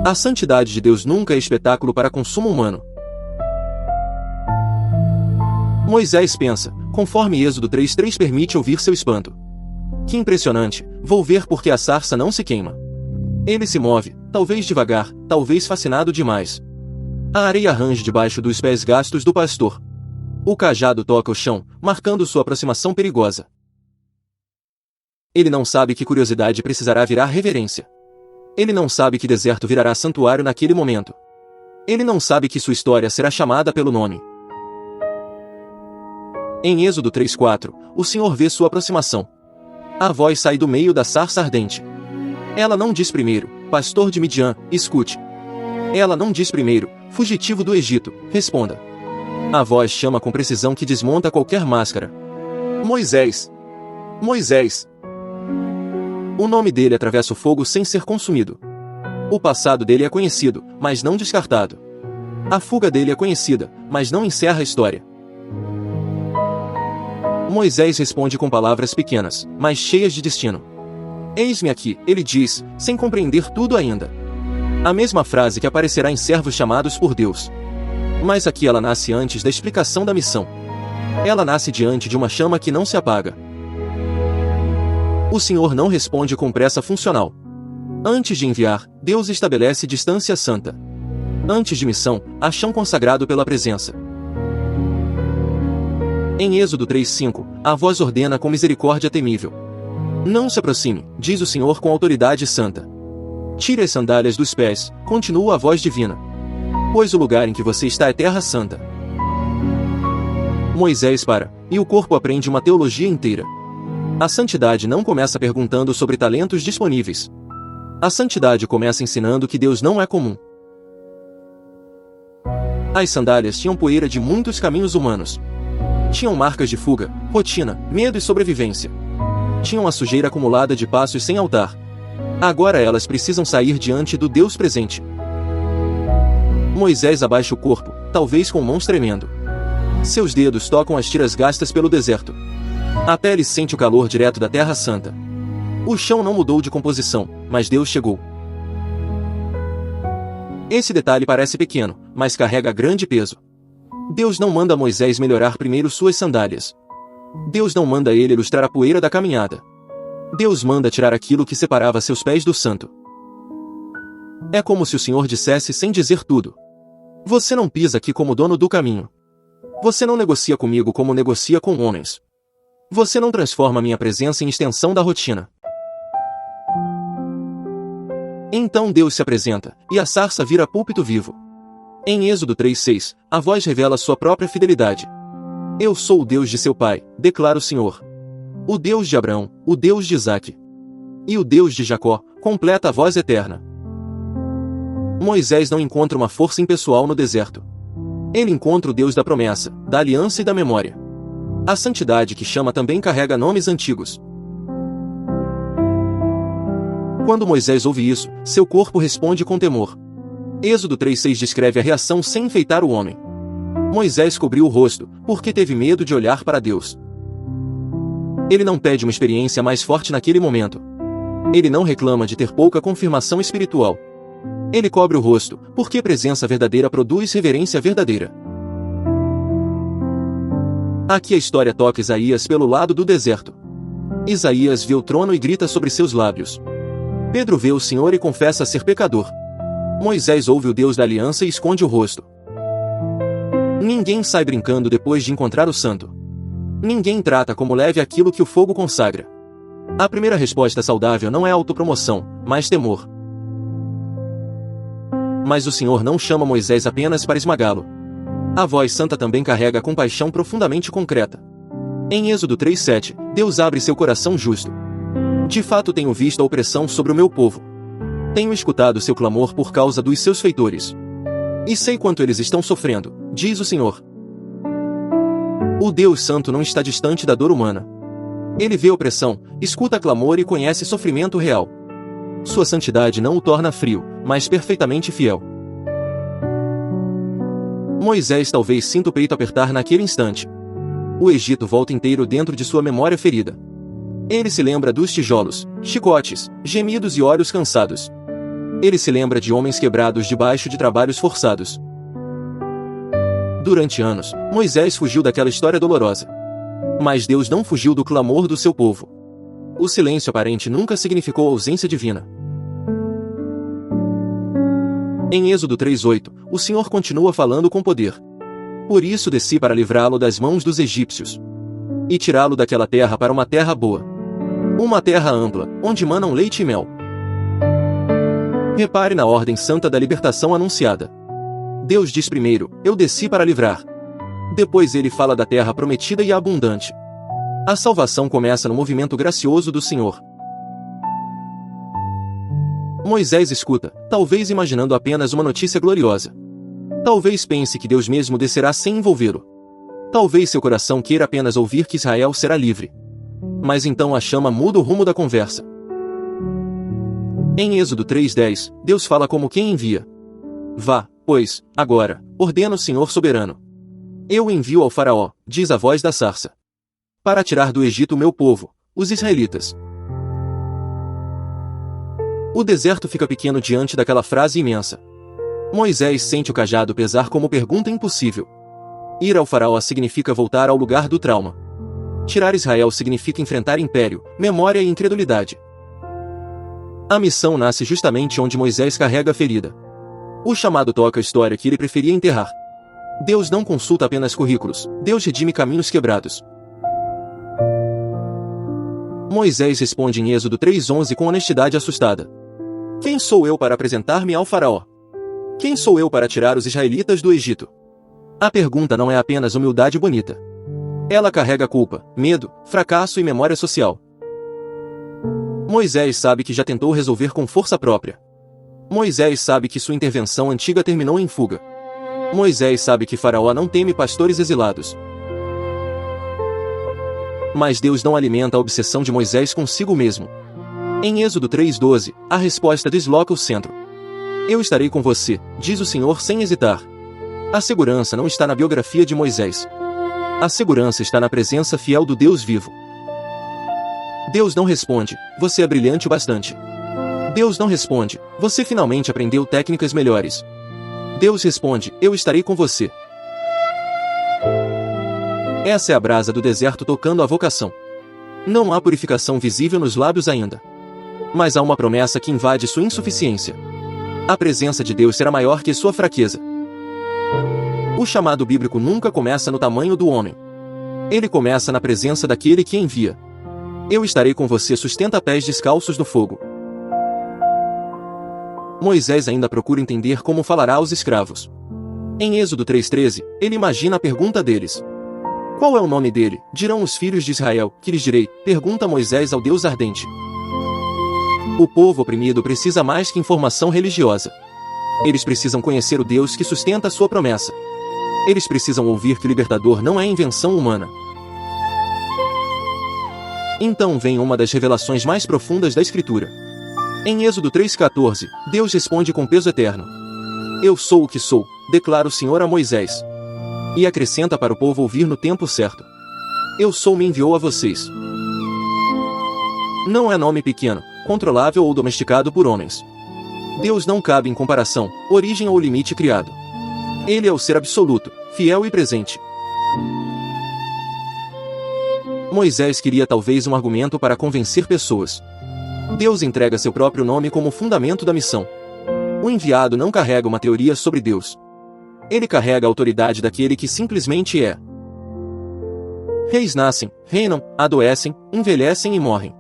A santidade de Deus nunca é espetáculo para consumo humano. Moisés pensa, conforme Êxodo 3:3 permite ouvir seu espanto. Que impressionante, vou ver porque a sarça não se queima. Ele se move, talvez devagar, talvez fascinado demais. A areia range debaixo dos pés gastos do pastor. O cajado toca o chão, marcando sua aproximação perigosa. Ele não sabe que curiosidade precisará virar reverência. Ele não sabe que deserto virará santuário naquele momento. Ele não sabe que sua história será chamada pelo nome. Em Êxodo 3:4, o Senhor vê sua aproximação. A voz sai do meio da sarça ardente. Ela não diz primeiro, pastor de Midian, escute. Ela não diz primeiro, fugitivo do Egito, responda. A voz chama com precisão que desmonta qualquer máscara. Moisés. Moisés. O nome dele atravessa o fogo sem ser consumido. O passado dele é conhecido, mas não descartado. A fuga dele é conhecida, mas não encerra a história. Moisés responde com palavras pequenas, mas cheias de destino. Eis-me aqui, ele diz, sem compreender tudo ainda. A mesma frase que aparecerá em servos chamados por Deus. Mas aqui ela nasce antes da explicação da missão. Ela nasce diante de uma chama que não se apaga. O Senhor não responde com pressa funcional. Antes de enviar, Deus estabelece distância santa. Antes de missão, há chão consagrado pela presença. Em Êxodo 3:5, a voz ordena com misericórdia temível. Não se aproxime, diz o Senhor com autoridade santa. Tire as sandálias dos pés, continua a voz divina. Pois o lugar em que você está é terra santa. Moisés para, e o corpo aprende uma teologia inteira. A santidade não começa perguntando sobre talentos disponíveis. A santidade começa ensinando que Deus não é comum. As sandálias tinham poeira de muitos caminhos humanos. Tinham marcas de fuga, rotina, medo e sobrevivência. Tinham a sujeira acumulada de passos sem altar. Agora elas precisam sair diante do Deus presente. Moisés abaixa o corpo, talvez com mãos tremendo. Seus dedos tocam as tiras gastas pelo deserto. A pele sente o calor direto da Terra Santa. O chão não mudou de composição, mas Deus chegou. Esse detalhe parece pequeno, mas carrega grande peso. Deus não manda Moisés melhorar primeiro suas sandálias. Deus não manda ele ilustrar a poeira da caminhada. Deus manda tirar aquilo que separava seus pés do santo. É como se o Senhor dissesse sem dizer tudo: você não pisa aqui como dono do caminho. Você não negocia comigo como negocia com homens. Você não transforma minha presença em extensão da rotina. Então Deus se apresenta, e a sarça vira púlpito vivo. Em Êxodo 3:6, a voz revela sua própria fidelidade. Eu sou o Deus de seu pai, declara o Senhor. O Deus de Abraão, o Deus de Isaque. E o Deus de Jacó, completa a voz eterna. Moisés não encontra uma força impessoal no deserto. Ele encontra o Deus da promessa, da aliança e da memória. A santidade que chama também carrega nomes antigos. Quando Moisés ouve isso, seu corpo responde com temor. Êxodo 3:6 descreve a reação sem enfeitar o homem. Moisés cobriu o rosto, porque teve medo de olhar para Deus. Ele não pede uma experiência mais forte naquele momento. Ele não reclama de ter pouca confirmação espiritual. Ele cobre o rosto, porque presença verdadeira produz reverência verdadeira. Aqui a história toca Isaías pelo lado do deserto. Isaías vê o trono e grita sobre seus lábios. Pedro vê o Senhor e confessa ser pecador. Moisés ouve o Deus da aliança e esconde o rosto. Ninguém sai brincando depois de encontrar o santo. Ninguém trata como leve aquilo que o fogo consagra. A primeira resposta saudável não é autopromoção, mas temor. Mas o Senhor não chama Moisés apenas para esmagá-lo. A voz santa também carrega compaixão profundamente concreta. Em Êxodo 3:7, Deus abre seu coração justo. De fato tenho visto a opressão sobre o meu povo. Tenho escutado seu clamor por causa dos seus feitores. E sei quanto eles estão sofrendo, diz o Senhor. O Deus Santo não está distante da dor humana. Ele vê opressão, escuta clamor e conhece sofrimento real. Sua santidade não o torna frio, mas perfeitamente fiel. Moisés talvez sinta o peito apertar naquele instante. O Egito volta inteiro dentro de sua memória ferida. Ele se lembra dos tijolos, chicotes, gemidos e olhos cansados. Ele se lembra de homens quebrados debaixo de trabalhos forçados. Durante anos, Moisés fugiu daquela história dolorosa. Mas Deus não fugiu do clamor do seu povo. O silêncio aparente nunca significou ausência divina. Em Êxodo 3:8, o Senhor continua falando com poder. Por isso desci para livrá-lo das mãos dos egípcios e tirá-lo daquela terra para uma terra boa. Uma terra ampla, onde manam leite e mel. Repare na ordem santa da libertação anunciada. Deus diz primeiro, eu desci para livrar. Depois ele fala da terra prometida e abundante. A salvação começa no movimento gracioso do Senhor. Moisés escuta, talvez imaginando apenas uma notícia gloriosa. Talvez pense que Deus mesmo descerá sem envolvê-lo. Talvez seu coração queira apenas ouvir que Israel será livre. Mas então a chama muda o rumo da conversa. Em Êxodo 3:10, Deus fala como quem envia. Vá, pois, agora, ordena o Senhor soberano. Eu envio ao faraó, diz a voz da sarça, para tirar do Egito o meu povo, os israelitas. O deserto fica pequeno diante daquela frase imensa. Moisés sente o cajado pesar como pergunta impossível. Ir ao faraó significa voltar ao lugar do trauma. Tirar Israel significa enfrentar império, memória e incredulidade. A missão nasce justamente onde Moisés carrega a ferida. O chamado toca a história que ele preferia enterrar. Deus não consulta apenas currículos, Deus redime caminhos quebrados. Moisés responde em Êxodo 3:11 com honestidade assustada. Quem sou eu para apresentar-me ao faraó? Quem sou eu para tirar os israelitas do Egito? A pergunta não é apenas humildade bonita. Ela carrega culpa, medo, fracasso e memória social. Moisés sabe que já tentou resolver com força própria. Moisés sabe que sua intervenção antiga terminou em fuga. Moisés sabe que Faraó não teme pastores exilados. Mas Deus não alimenta a obsessão de Moisés consigo mesmo. Em Êxodo 3:12, a resposta desloca o centro. Eu estarei com você, diz o Senhor sem hesitar. A segurança não está na biografia de Moisés. A segurança está na presença fiel do Deus vivo. Deus não responde, você é brilhante o bastante. Deus não responde, você finalmente aprendeu técnicas melhores. Deus responde, eu estarei com você. Essa é a brasa do deserto tocando a vocação. Não há purificação visível nos lábios ainda. Mas há uma promessa que invade sua insuficiência. A presença de Deus será maior que sua fraqueza. O chamado bíblico nunca começa no tamanho do homem. Ele começa na presença daquele que envia. Eu estarei com você, sustenta pés descalços no fogo. Moisés ainda procura entender como falará aos escravos. Em Êxodo 3:13, ele imagina a pergunta deles. Qual é o nome dele? Dirão os filhos de Israel, que lhes direi, pergunta Moisés ao Deus ardente. O povo oprimido precisa mais que informação religiosa. Eles precisam conhecer o Deus que sustenta a sua promessa. Eles precisam ouvir que o libertador não é invenção humana. Então vem uma das revelações mais profundas da Escritura. Em Êxodo 3:14, Deus responde com peso eterno. Eu sou o que sou, declara o Senhor a Moisés. E acrescenta para o povo ouvir no tempo certo. Eu sou me enviou a vocês. Não é nome pequeno, controlável ou domesticado por homens. Deus não cabe em comparação, origem ou limite criado. Ele é o ser absoluto, fiel e presente. Moisés queria talvez um argumento para convencer pessoas. Deus entrega seu próprio nome como fundamento da missão. O enviado não carrega uma teoria sobre Deus. Ele carrega a autoridade daquele que simplesmente é. Reis nascem, reinam, adoecem, envelhecem e morrem.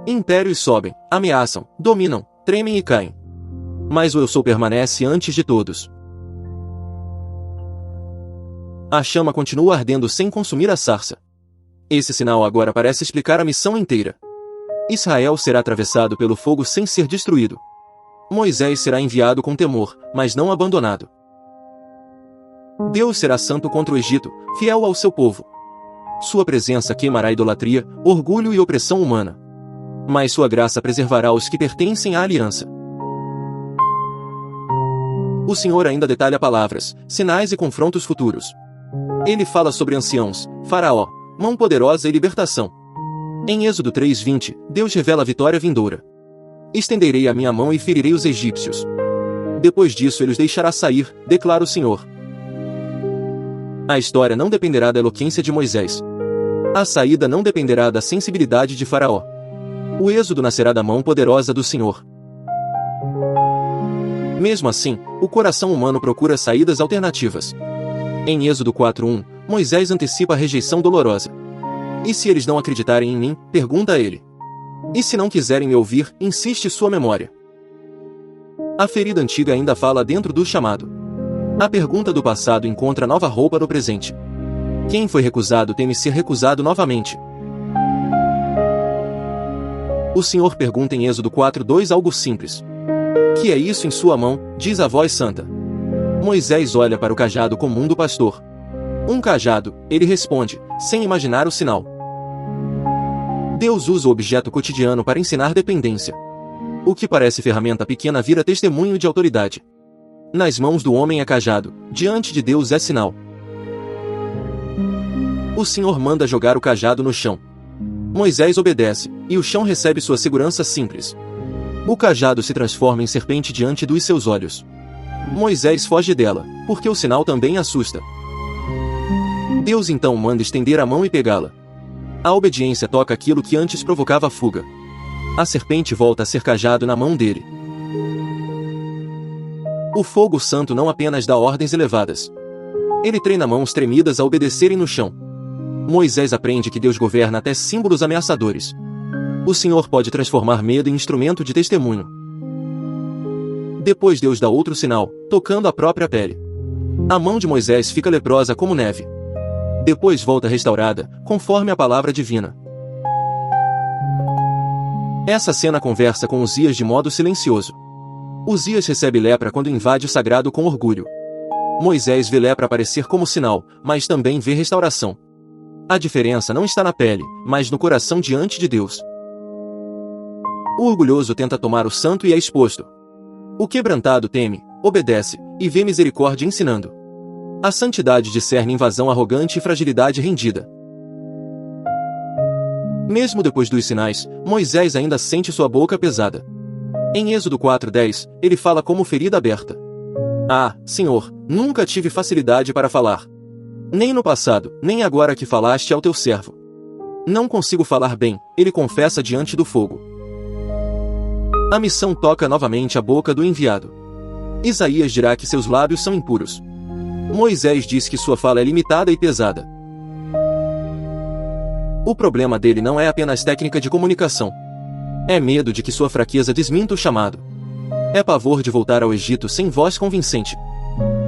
Impérios sobem, ameaçam, dominam, tremem e caem. Mas o Eu Sou permanece antes de todos. A chama continua ardendo sem consumir a sarça. Esse sinal agora parece explicar a missão inteira. Israel será atravessado pelo fogo sem ser destruído. Moisés será enviado com temor, mas não abandonado. Deus será santo contra o Egito, fiel ao seu povo. Sua presença queimará idolatria, orgulho e opressão humana. Mas sua graça preservará os que pertencem à aliança. O Senhor ainda detalha palavras, sinais e confrontos futuros. Ele fala sobre anciãos, Faraó, mão poderosa e libertação. Em Êxodo 3:20, Deus revela a vitória vindoura. Estenderei a minha mão e ferirei os egípcios. Depois disso ele os deixará sair, declara o Senhor. A história não dependerá da eloquência de Moisés. A saída não dependerá da sensibilidade de Faraó. O êxodo nascerá da mão poderosa do Senhor. Mesmo assim, o coração humano procura saídas alternativas. Em Êxodo 4:1, Moisés antecipa a rejeição dolorosa. E se eles não acreditarem em mim, pergunta a ele. E se não quiserem me ouvir, insiste sua memória. A ferida antiga ainda fala dentro do chamado. A pergunta do passado encontra nova roupa no presente. Quem foi recusado teme ser recusado novamente. O Senhor pergunta em Êxodo 4:2 algo simples. Que é isso em sua mão? Diz a voz santa. Moisés olha para o cajado comum do pastor. Um cajado, ele responde, sem imaginar o sinal. Deus usa o objeto cotidiano para ensinar dependência. O que parece ferramenta pequena vira testemunho de autoridade. Nas mãos do homem é cajado, diante de Deus é sinal. O Senhor manda jogar o cajado no chão. Moisés obedece, e o chão recebe sua segurança simples. O cajado se transforma em serpente diante dos seus olhos. Moisés foge dela, porque o sinal também assusta. Deus então manda estender a mão e pegá-la. A obediência toca aquilo que antes provocava a fuga. A serpente volta a ser cajado na mão dele. O fogo santo não apenas dá ordens elevadas. Ele treina mãos tremidas a obedecerem no chão. Moisés aprende que Deus governa até símbolos ameaçadores. O Senhor pode transformar medo em instrumento de testemunho. Depois Deus dá outro sinal, tocando a própria pele. A mão de Moisés fica leprosa como neve. Depois volta restaurada, conforme a palavra divina. Essa cena conversa com Uzias de modo silencioso. Uzias recebe lepra quando invade o sagrado com orgulho. Moisés vê lepra aparecer como sinal, mas também vê restauração. A diferença não está na pele, mas no coração diante de Deus. O orgulhoso tenta tomar o santo e é exposto. O quebrantado teme, obedece, e vê misericórdia ensinando. A santidade discerne invasão arrogante e fragilidade rendida. Mesmo depois dos sinais, Moisés ainda sente sua boca pesada. Em Êxodo 4:10, ele fala como ferida aberta. Ah, Senhor, nunca tive facilidade para falar. Nem no passado, nem agora que falaste ao teu servo. Não consigo falar bem, ele confessa diante do fogo. A missão toca novamente a boca do enviado. Isaías dirá que seus lábios são impuros. Moisés diz que sua fala é limitada e pesada. O problema dele não é apenas técnica de comunicação. É medo de que sua fraqueza desminta o chamado. É pavor de voltar ao Egito sem voz convincente.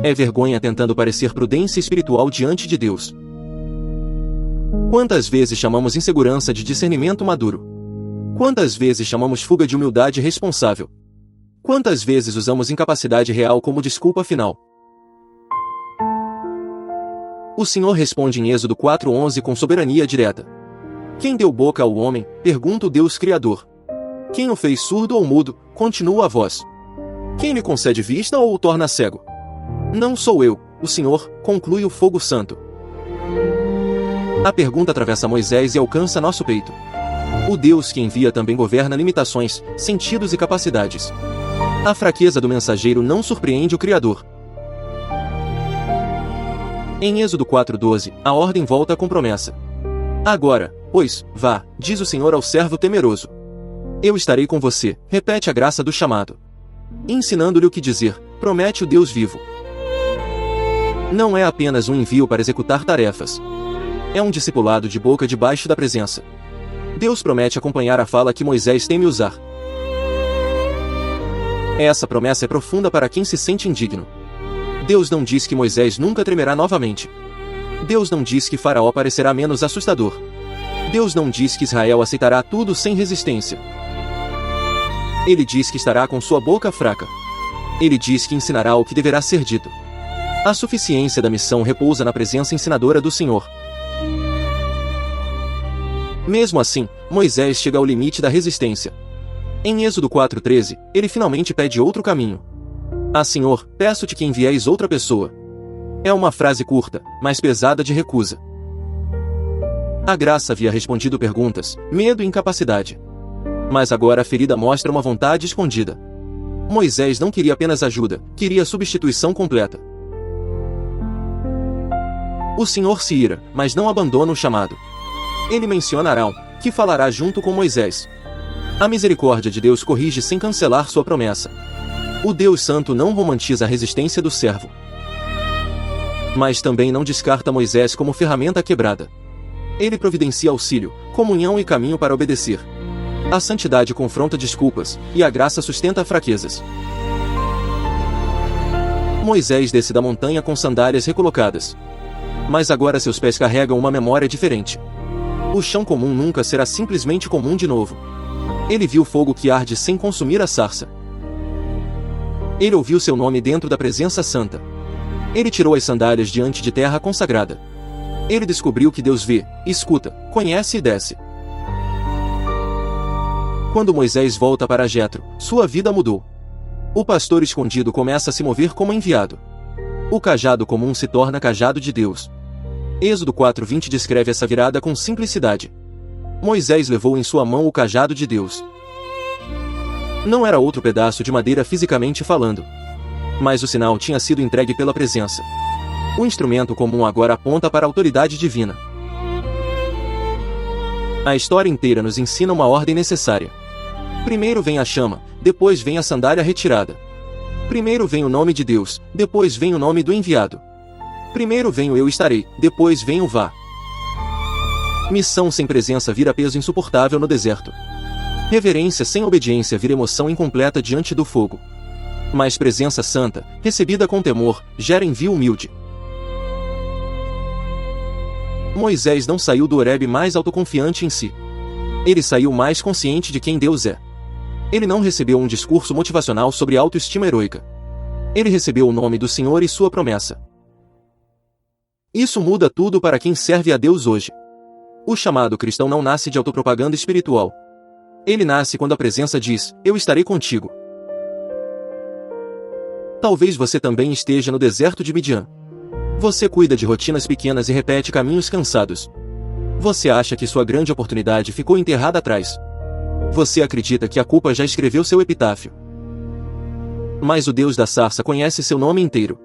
É vergonha tentando parecer prudência espiritual diante de Deus. Quantas vezes chamamos insegurança de discernimento maduro? Quantas vezes chamamos fuga de humildade responsável? Quantas vezes usamos incapacidade real como desculpa final? O Senhor responde em Êxodo 4:11 com soberania direta. Quem deu boca ao homem? Pergunta o Deus Criador. Quem o fez surdo ou mudo? Continua a voz. Quem lhe concede vista ou o torna cego? Não sou eu, o Senhor, conclui o fogo santo. A pergunta atravessa Moisés e alcança nosso peito. O Deus que envia também governa limitações, sentidos e capacidades. A fraqueza do mensageiro não surpreende o Criador. Em Êxodo 4:12, a ordem volta com promessa. Agora, pois, vá, diz o Senhor ao servo temeroso. Eu estarei com você, repete a graça do chamado. Ensinando-lhe o que dizer, promete o Deus vivo. Não é apenas um envio para executar tarefas. É um discipulado de boca debaixo da presença. Deus promete acompanhar a fala que Moisés teme usar. Essa promessa é profunda para quem se sente indigno. Deus não diz que Moisés nunca tremerá novamente. Deus não diz que Faraó parecerá menos assustador. Deus não diz que Israel aceitará tudo sem resistência. Ele diz que estará com sua boca fraca. Ele diz que ensinará o que deverá ser dito. A suficiência da missão repousa na presença ensinadora do Senhor. Mesmo assim, Moisés chega ao limite da resistência. Em Êxodo 4:13, ele finalmente pede outro caminho. Ah, Senhor, peço-te que envieis outra pessoa. É uma frase curta, mas pesada de recusa. A graça havia respondido perguntas, medo e incapacidade. Mas agora a ferida mostra uma vontade escondida. Moisés não queria apenas ajuda, queria substituição completa. O Senhor se ira, mas não abandona o chamado. Ele menciona Arão, que falará junto com Moisés. A misericórdia de Deus corrige sem cancelar sua promessa. O Deus Santo não romantiza a resistência do servo. Mas também não descarta Moisés como ferramenta quebrada. Ele providencia auxílio, comunhão e caminho para obedecer. A santidade confronta desculpas, e a graça sustenta fraquezas. Moisés desce da montanha com sandálias recolocadas. Mas agora seus pés carregam uma memória diferente. O chão comum nunca será simplesmente comum de novo. Ele viu fogo que arde sem consumir a sarça. Ele ouviu seu nome dentro da presença santa. Ele tirou as sandálias diante de terra consagrada. Ele descobriu que Deus vê, escuta, conhece e desce. Quando Moisés volta para Jetro, sua vida mudou. O pastor escondido começa a se mover como enviado. O cajado comum se torna cajado de Deus. Êxodo 4:20 descreve essa virada com simplicidade. Moisés levou em sua mão o cajado de Deus. Não era outro pedaço de madeira fisicamente falando. Mas o sinal tinha sido entregue pela presença. O instrumento comum agora aponta para a autoridade divina. A história inteira nos ensina uma ordem necessária. Primeiro vem a chama, depois vem a sandália retirada. Primeiro vem o nome de Deus, depois vem o nome do enviado. Primeiro vem o eu estarei, depois vem o vá. Missão sem presença vira peso insuportável no deserto. Reverência sem obediência vira emoção incompleta diante do fogo. Mas presença santa, recebida com temor, gera envio humilde. Moisés não saiu do Horebe mais autoconfiante em si. Ele saiu mais consciente de quem Deus é. Ele não recebeu um discurso motivacional sobre autoestima heroica. Ele recebeu o nome do Senhor e sua promessa. Isso muda tudo para quem serve a Deus hoje. O chamado cristão não nasce de autopropaganda espiritual. Ele nasce quando a presença diz: eu estarei contigo. Talvez você também esteja no deserto de Midian. Você cuida de rotinas pequenas e repete caminhos cansados. Você acha que sua grande oportunidade ficou enterrada atrás. Você acredita que a culpa já escreveu seu epitáfio. Mas o Deus da sarça conhece seu nome inteiro.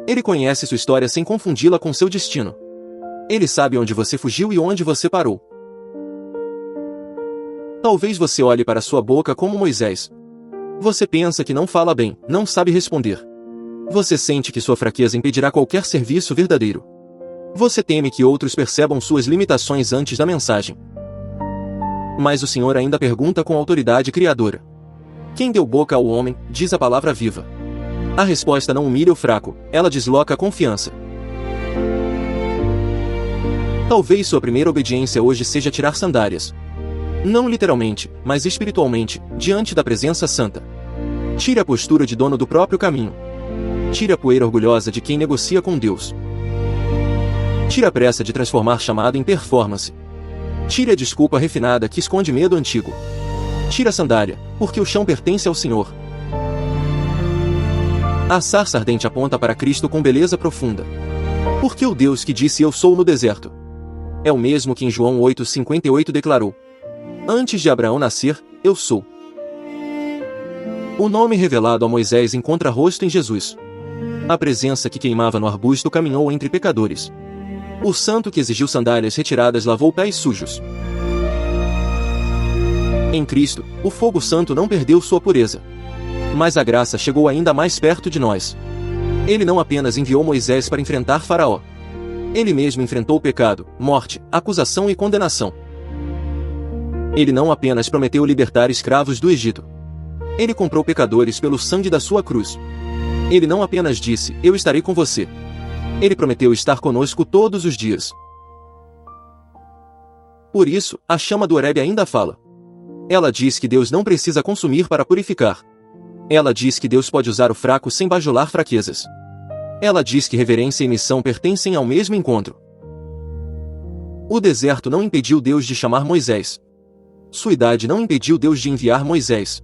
Ele conhece sua história sem confundi-la com seu destino. Ele sabe onde você fugiu e onde você parou. Talvez você olhe para sua boca como Moisés. Você pensa que não fala bem, não sabe responder. Você sente que sua fraqueza impedirá qualquer serviço verdadeiro. Você teme que outros percebam suas limitações antes da mensagem. Mas o Senhor ainda pergunta com autoridade criadora. Quem deu boca ao homem, diz a palavra viva. A resposta não humilha o fraco, ela desloca a confiança. Talvez sua primeira obediência hoje seja tirar sandálias. Não literalmente, mas espiritualmente, diante da presença santa. Tire a postura de dono do próprio caminho. Tire a poeira orgulhosa de quem negocia com Deus. Tire a pressa de transformar chamado em performance. Tire a desculpa refinada que esconde medo antigo. Tire a sandália, porque o chão pertence ao Senhor. A sarça ardente aponta para Cristo com beleza profunda. Porque o Deus que disse eu sou no deserto é o mesmo que em João 8,58 declarou: antes de Abraão nascer, eu sou. O nome revelado a Moisés encontra rosto em Jesus. A presença que queimava no arbusto caminhou entre pecadores. O santo que exigiu sandálias retiradas lavou pés sujos. Em Cristo, o fogo santo não perdeu sua pureza. Mas a graça chegou ainda mais perto de nós. Ele não apenas enviou Moisés para enfrentar Faraó. Ele mesmo enfrentou o pecado, morte, acusação e condenação. Ele não apenas prometeu libertar escravos do Egito. Ele comprou pecadores pelo sangue da sua cruz. Ele não apenas disse: eu estarei com você. Ele prometeu estar conosco todos os dias. Por isso, a chama do Horebe ainda fala. Ela diz que Deus não precisa consumir para purificar. Ela diz que Deus pode usar o fraco sem bajular fraquezas. Ela diz que reverência e missão pertencem ao mesmo encontro. O deserto não impediu Deus de chamar Moisés. Sua idade não impediu Deus de enviar Moisés.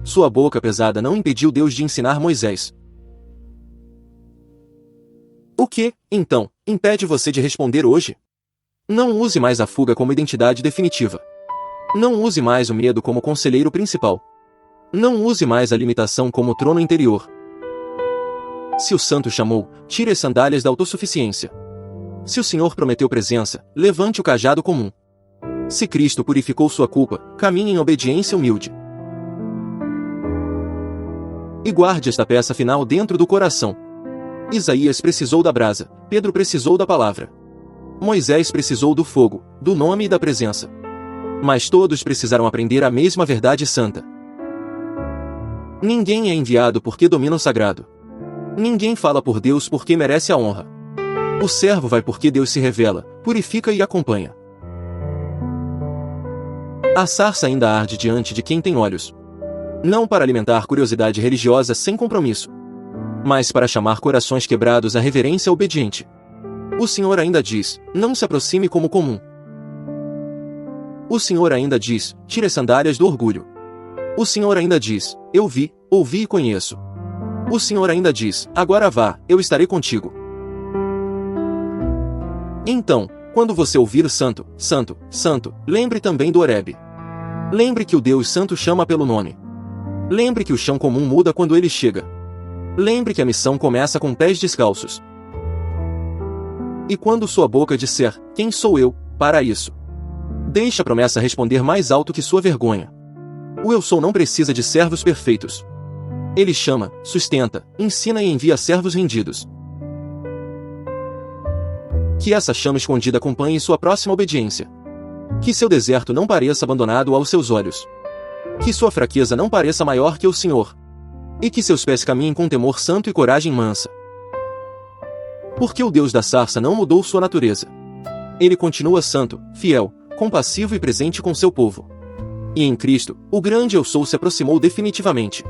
Sua boca pesada não impediu Deus de ensinar Moisés. O que, então, impede você de responder hoje? Não use mais a fuga como identidade definitiva. Não use mais o medo como conselheiro principal. Não use mais a limitação como trono interior. Se o santo chamou, tire as sandálias da autossuficiência. Se o Senhor prometeu presença, levante o cajado comum. Se Cristo purificou sua culpa, caminhe em obediência humilde. E guarde esta peça final dentro do coração. Isaías precisou da brasa, Pedro precisou da palavra. Moisés precisou do fogo, do nome e da presença. Mas todos precisaram aprender a mesma verdade santa. Ninguém é enviado porque domina o sagrado. Ninguém fala por Deus porque merece a honra. O servo vai porque Deus se revela, purifica e acompanha. A sarça ainda arde diante de quem tem olhos. Não para alimentar curiosidade religiosa sem compromisso, mas para chamar corações quebrados à reverência obediente. O Senhor ainda diz: não se aproxime como comum. O Senhor ainda diz: tire as sandálias do orgulho. O Senhor ainda diz: eu vi, ouvi e conheço. O Senhor ainda diz: agora vá, eu estarei contigo. Então, quando você ouvir santo, santo, santo, lembre também do Horebe. Lembre que o Deus Santo chama pelo nome. Lembre que o chão comum muda quando ele chega. Lembre que a missão começa com pés descalços. E quando sua boca disser: quem sou eu, para isso? Deixe a promessa responder mais alto que sua vergonha. O eu sou não precisa de servos perfeitos. Ele chama, sustenta, ensina e envia servos rendidos. Que essa chama escondida acompanhe sua próxima obediência. Que seu deserto não pareça abandonado aos seus olhos. Que sua fraqueza não pareça maior que o Senhor. E que seus pés caminhem com temor santo e coragem mansa. Porque o Deus da sarça não mudou sua natureza. Ele continua santo, fiel, compassivo e presente com seu povo. E em Cristo, o grande Eu Sou se aproximou definitivamente.